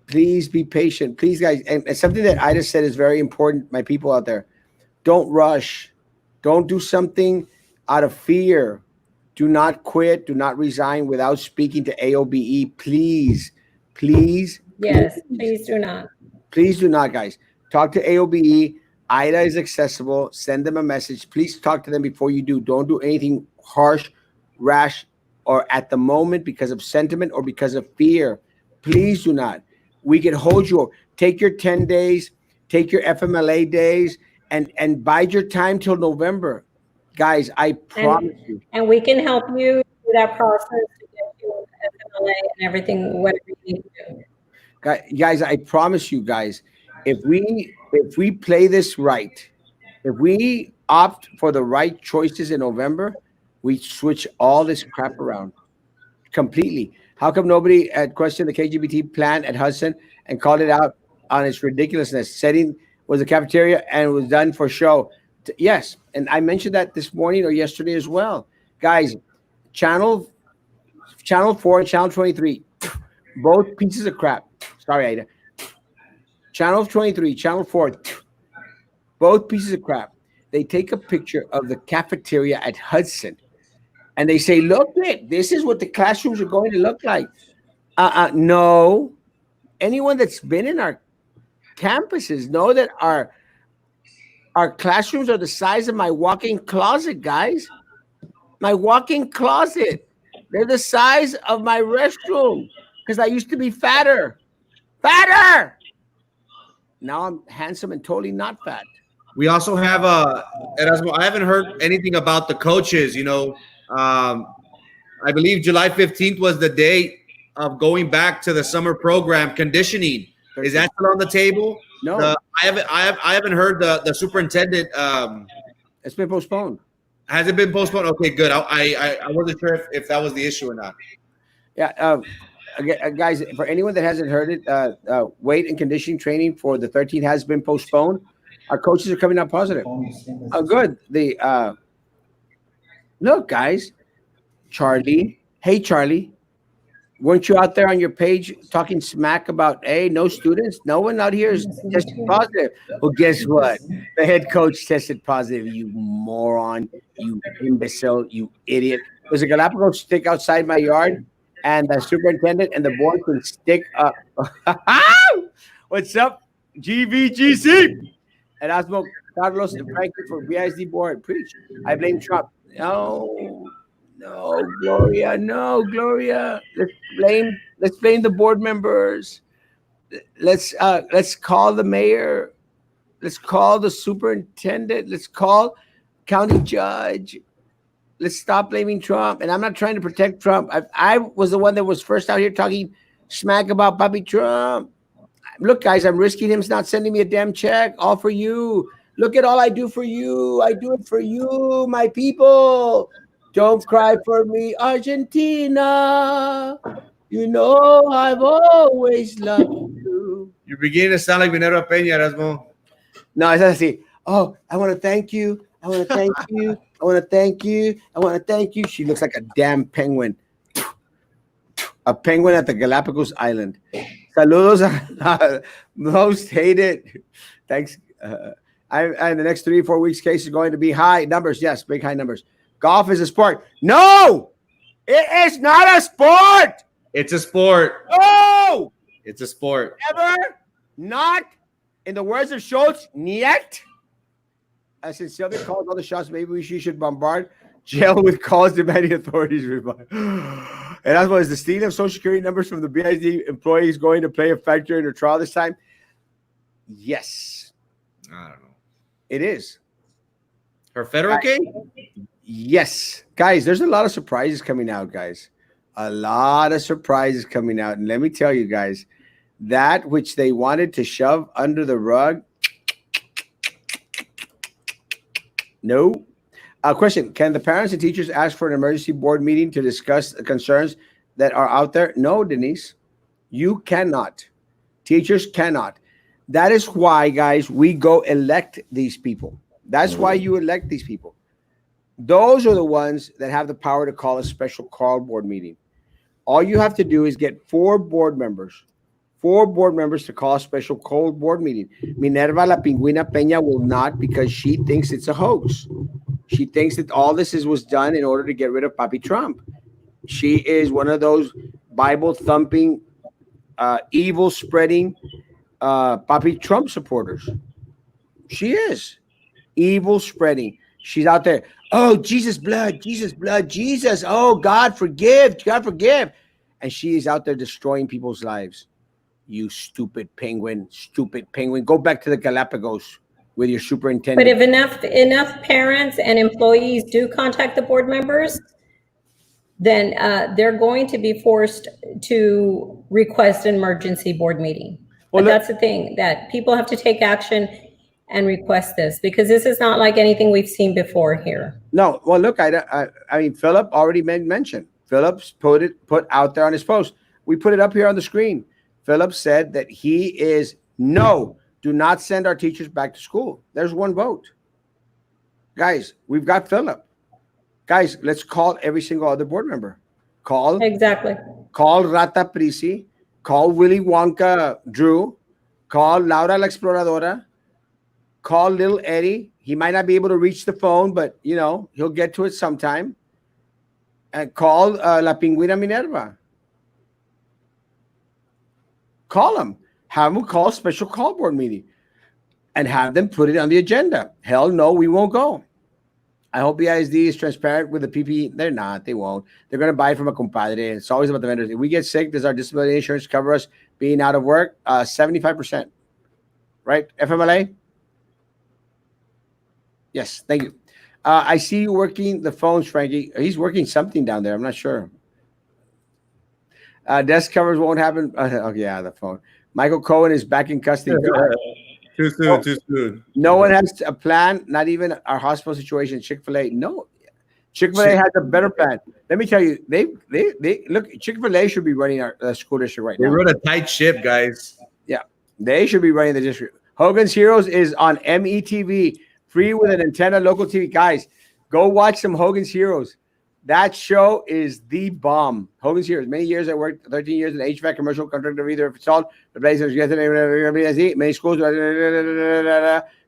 Please be patient. Please, guys. And something that Ida said is very important, my people out there. Don't rush. Don't do something out of fear. Do not quit. Do not resign without speaking to AOBE. Please. Yes, please do not. Please do not, guys. Talk to AOBE. Ida is accessible. Send them a message. Please talk to them before you do. Don't do anything harsh rash, or at the moment because of sentiment or because of fear. Please do not. We can hold you. Take your 10 days, take your FMLA days, and bide your time till November. Guys, I promise you. And we can help you through that process to get you FMLA and everything, whatever you need to do. Guys, I promise you guys, if we play this right, if we opt for the right choices in November, we switch all this crap around completely. How come nobody had questioned the KGBT plan at Hudson and called it out on its ridiculousness? Setting was a cafeteria and it was done for show. Yes, and I mentioned that this morning or yesterday as well. Guys, channel 4 and channel 23, both pieces of crap. Sorry, Aida. Channel 23, channel 4, both pieces of crap. They take a picture of the cafeteria at Hudson and they say, look, this is what the classrooms are going to look like. No. Anyone that's been in our campuses know that our classrooms are the size of my walk-in closet, guys. My walk-in closet. They're the size of my restroom because I used to be fatter. Now I'm handsome and totally not fat. We also have Erasmo. I haven't heard anything about the coaches. I believe July 15th was the date of going back to the summer program conditioning. Is that still on the table? No, I haven't heard the superintendent. It's been postponed. Has it been postponed? Okay, good. I wasn't sure if that was the issue or not. Yeah, guys, for anyone that hasn't heard it, weight and conditioning training for the 13th has been postponed. Our coaches are coming out positive. Oh, good. Look, guys, Charlie. Hey, Charlie. Weren't you out there on your page talking smack about, hey, no students? No one out here is tested positive. Well, guess what? The head coach tested positive, you moron, you imbecile, you idiot. There's a Galapagos stick outside my yard, and the superintendent and the board can stick up. What's up, GVGC? Erasmo, Carlos, and Frankie for BISD board. Preach. I blame Trump. No, Gloria. No, Gloria. Let's blame the board members. Let's call the mayor. Let's call the superintendent. Let's call county judge. Let's stop blaming Trump. And I'm not trying to protect Trump. I was the one that was first out here talking smack about Papi Trump. Look, guys, I'm risking him not sending me a damn check. All for you. Look at all I do for you. I do it for you, my people. Don't cry for me, Argentina. You know I've always loved you. You're beginning to sound like Minerva Peña, Erasmo. No, it's not así. Oh, I want to thank you. I want to thank you. I want to thank you. I want to thank you. She looks like a damn penguin. A penguin at the Galapagos Island. Saludos, most hated. Thanks. And the next 3 or 4 weeks, case is going to be high numbers. Yes, big high numbers. Golf is a sport. No, it is not a sport. It's a sport. No, it's a sport. Ever not. In the words of Schultz, yet. Since Sylvia calls all the shots, maybe she should bombard jail with calls demanding authorities reply. And that's what is the stealing of Social Security numbers from the BID employees going to play a factor in her trial this time? Yes. I don't know. It is. Her federal case? Yes. Guys, there's a lot of surprises coming out, guys. A lot of surprises coming out. And let me tell you guys, that which they wanted to shove under the rug, no. Question, can the parents and teachers ask for an emergency board meeting to discuss the concerns that are out there? No, Denise, you cannot. Teachers cannot. That is why, guys, we go elect these people. That's why you elect these people. Those are the ones that have the power to call a special call board meeting. All you have to do is get 4 board members to call a special call board meeting. Minerva La Pingüina Peña will not, because she thinks it's a hoax. She thinks that all this was done in order to get rid of Papi Trump. She is one of those Bible-thumping, evil-spreading Papi Trump supporters. She is evil-spreading. She's out there. Oh, Jesus blood, Jesus blood, Jesus. Oh, God forgive, God forgive. And she is out there destroying people's lives. You stupid penguin, stupid penguin. Go back to the Galapagos with your superintendent. But if enough parents and employees do contact the board members, then they're going to be forced to request an emergency board meeting. Well, But that's the thing, that people have to take action and request this, because this is not like anything we've seen before here. No, well, look, I mean, Philip already mentioned. Philip's put out there on his post. We put it up here on the screen. Philip said that he is no, do not send our teachers back to school. There's one vote. Guys, we've got Philip. Guys, let's call every single other board member. Call Rata Prisi. Call Willy Wonka Drew. Call Laura La Exploradora. Call Little Eddie. He might not be able to reach the phone, but, you know, he'll get to it sometime. And call La Pingüina Minerva. Call them. Have them call a special call board meeting and have them put it on the agenda. Hell no, we won't go. I hope BISD is transparent with the PPE. They're not. They won't. They're going to buy it from a compadre. It's always about the vendors. If we get sick, does our disability insurance cover us being out of work? 75%. Right, FMLA? Yes, thank you. I see you working the phones, Frankie. He's working something down there. I'm not sure. Desk covers won't happen. Oh, yeah, the phone. Michael Cohen is back in custody. Too soon. No one has a plan, not even our hospital situation. Chick-fil-A, no. Chick-fil-A has a better plan. Let me tell you, they look, Chick-fil-A should be running our school district right now. They run a tight ship, guys. Yeah, they should be running the district. Hogan's Heroes is on METV, free with an antenna, local TV. Guys, go watch some Hogan's Heroes. That show is the bomb. Hogan's Heroes. Many years I worked, 13 years in HVAC commercial contractor, either installed the blazers, many schools,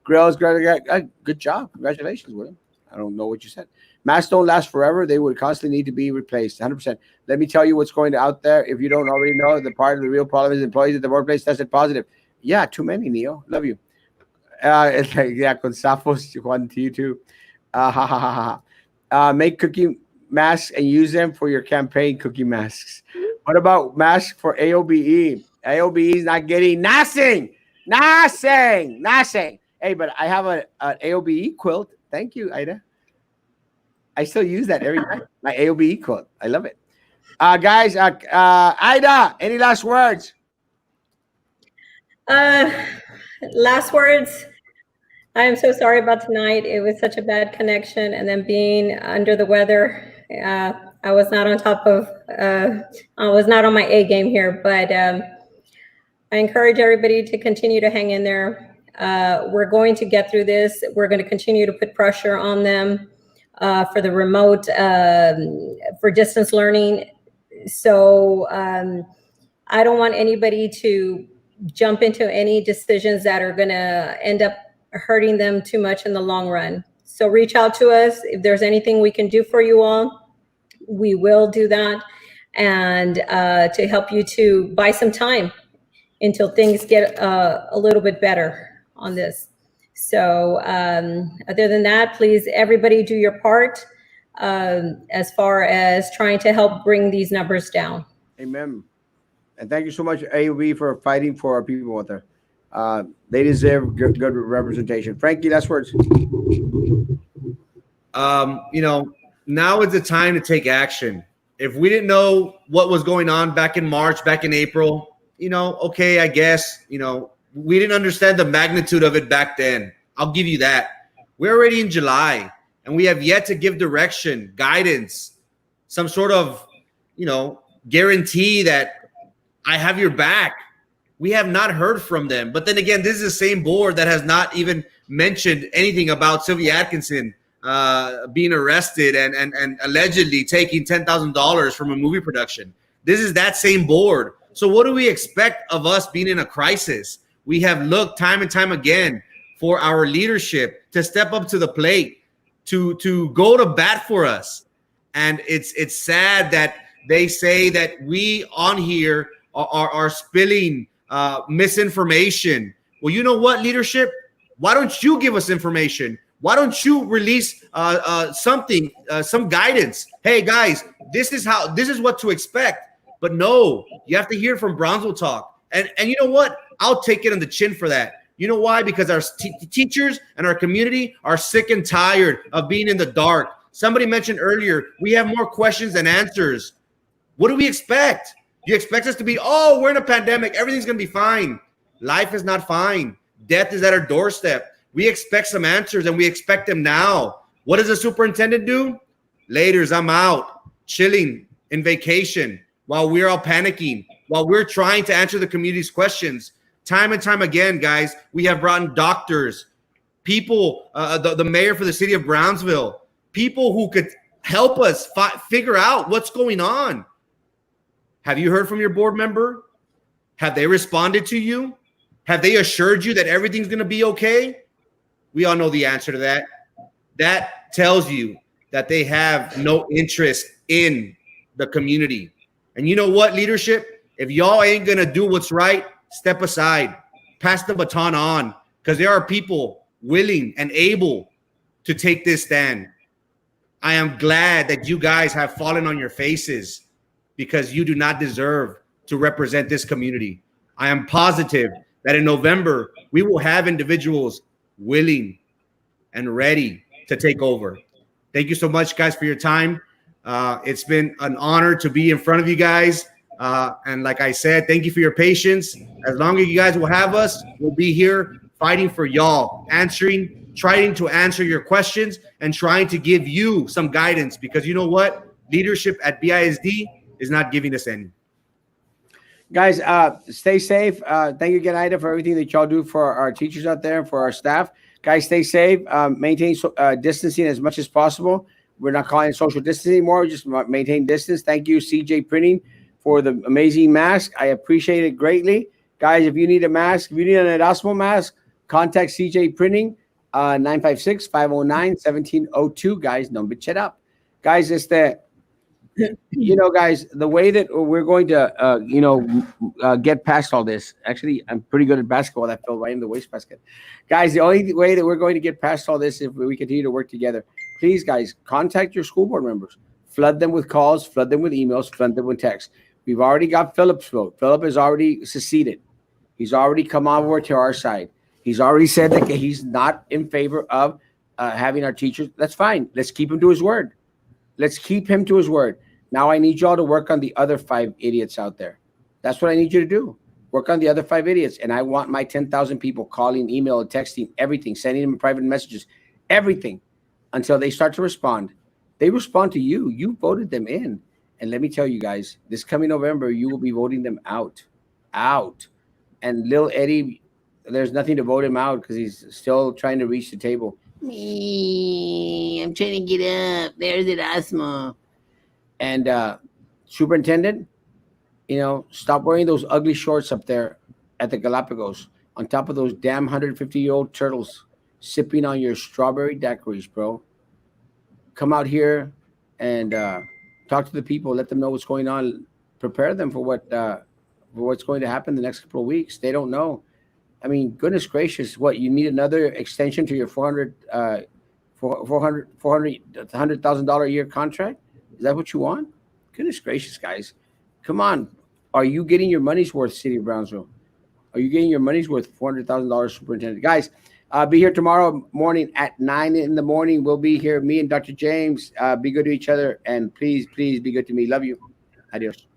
grills. Good job. Congratulations, William. I don't know what you said. Masks don't last forever. They would constantly need to be replaced. 100%. Let me tell you what's going out there. If you don't already know, the part of the real problem is employees at the workplace tested positive. Yeah, too many, Neo. Love you. Yeah, con sapos, Juan, to you too. Make cookie masks and use them for your campaign cookie masks. What about masks for AOBE? AOBE is not getting nothing. Hey, but I have an AOBE quilt. Thank you, Ida. I still use that every night. My AOBE quilt. I love it. Guys, Ida, any last words? Last words. I am so sorry about tonight. It was such a bad connection, and then being under the weather. I was not on top of, I was not on my A game here, but I encourage everybody to continue to hang in there. We're going to get through this. We're going to continue to put pressure on them for the remote, for distance learning. So I don't want anybody to jump into any decisions that are going to end up hurting them too much in the long run. So reach out to us. If there's anything we can do for you all, we will do that. And to help you to buy some time until things get a little bit better on this. So other than that, please, everybody do your part as far as trying to help bring these numbers down. Amen. And thank you so much, AOB, for fighting for our people out there. They deserve good representation. Frankie, last words. Now is the time to take action. If we didn't know what was going on back in March, back in April, okay, I guess, we didn't understand the magnitude of it back then. I'll give you that. We're already in July, and we have yet to give direction, guidance, some sort of, guarantee that I have your back. We have not heard from them. But then again, this is the same board that has not even mentioned anything about Sylvia Atkinson being arrested and allegedly taking $10,000 from a movie production. This is that same board. So what do we expect of us being in a crisis? We have looked time and time again for our leadership to step up to the plate, to go to bat for us. And it's sad that they say that we on here are spilling misinformation. Well, you know what, leadership? Why don't you give us information? Why don't you release something, some guidance? Hey guys, this is what to expect. But no, you have to hear from Brownsville Talk. And you know what? I'll take it on the chin for that. You know why? Because our teachers and our community are sick and tired of being in the dark. Somebody mentioned earlier, we have more questions than answers. What do we expect? You expect us to be, oh, we're in a pandemic, everything's going to be fine. Life is not fine. Death is at our doorstep. We expect some answers, and we expect them now. What does the superintendent do? Laters, I'm out, chilling in vacation while we're all panicking, while we're trying to answer the community's questions. Time and time again, guys, we have brought in doctors, people, the mayor for the city of Brownsville, people who could help us figure out what's going on. Have you heard from your board member? Have they responded to you? Have they assured you that everything's going to be okay? We all know the answer to that. That tells you that they have no interest in the community. And you know what, leadership? If y'all ain't going to do what's right, step aside, pass the baton on, because there are people willing and able to take this stand. I am glad that you guys have fallen on your faces, because you do not deserve to represent this community. I am positive that in November, we will have individuals willing and ready to take over. Thank you so much, guys, for your time. It's been an honor to be in front of you guys. And like I said, thank you for your patience. As long as you guys will have us, we'll be here fighting for y'all, trying to answer your questions and trying to give you some guidance, because you know what? Leadership at BISD is not giving us any. Guys, stay safe. Thank you again, Ida, for everything that y'all do for our teachers out there and for our staff. Guys, stay safe. Maintain distancing as much as possible. We're not calling it social distancing anymore. Just maintain distance. Thank you, CJ Printing, for the amazing mask. I appreciate it greatly. Guys, if you need a mask, if you need an Erasmo mask, contact CJ Printing, 956-509-1702. Guys, don't bitch it up. Guys, it's the, guys, the way that we're going to, get past all this. Actually, I'm pretty good at basketball. That fell right in the wastebasket. Guys, the only way that we're going to get past all this is if we continue to work together. Please, guys, contact your school board members. Flood them with calls, flood them with emails, flood them with texts. We've already got Philip's vote. Philip has already seceded. He's already come over to our side. He's already said that he's not in favor of having our teachers. That's fine. Let's keep him to his word. Let's keep him to his word. Now I need y'all to work on the other 5 idiots out there. That's what I need you to do. Work on the other 5 idiots. And I want my 10,000 people calling, email, texting, everything, sending them private messages, everything, until they start to respond. They respond to you. You voted them in. And let me tell you guys, this coming November, you will be voting them out. And Lil Eddie, there's nothing to vote him out because he's still trying to reach the table. Me, I'm trying to get up. There's Erasmo. And superintendent, stop wearing those ugly shorts up there at the Galapagos on top of those damn 150-year-old turtles sipping on your strawberry daiquiris, bro. Come out here and talk to the people. Let them know what's going on. Prepare them for what's going to happen the next couple of weeks. They don't know. I mean, goodness gracious, what, you need another extension to your $100,000 a year contract? Is that what you want? Goodness gracious, guys. Come on. Are you getting your money's worth, City of Brownsville? Are you getting your money's worth, $400,000 superintendent? Guys, be here tomorrow morning at 9 in the morning. We'll be here, me and Dr. James. Be good to each other. And please, please be good to me. Love you. Adios.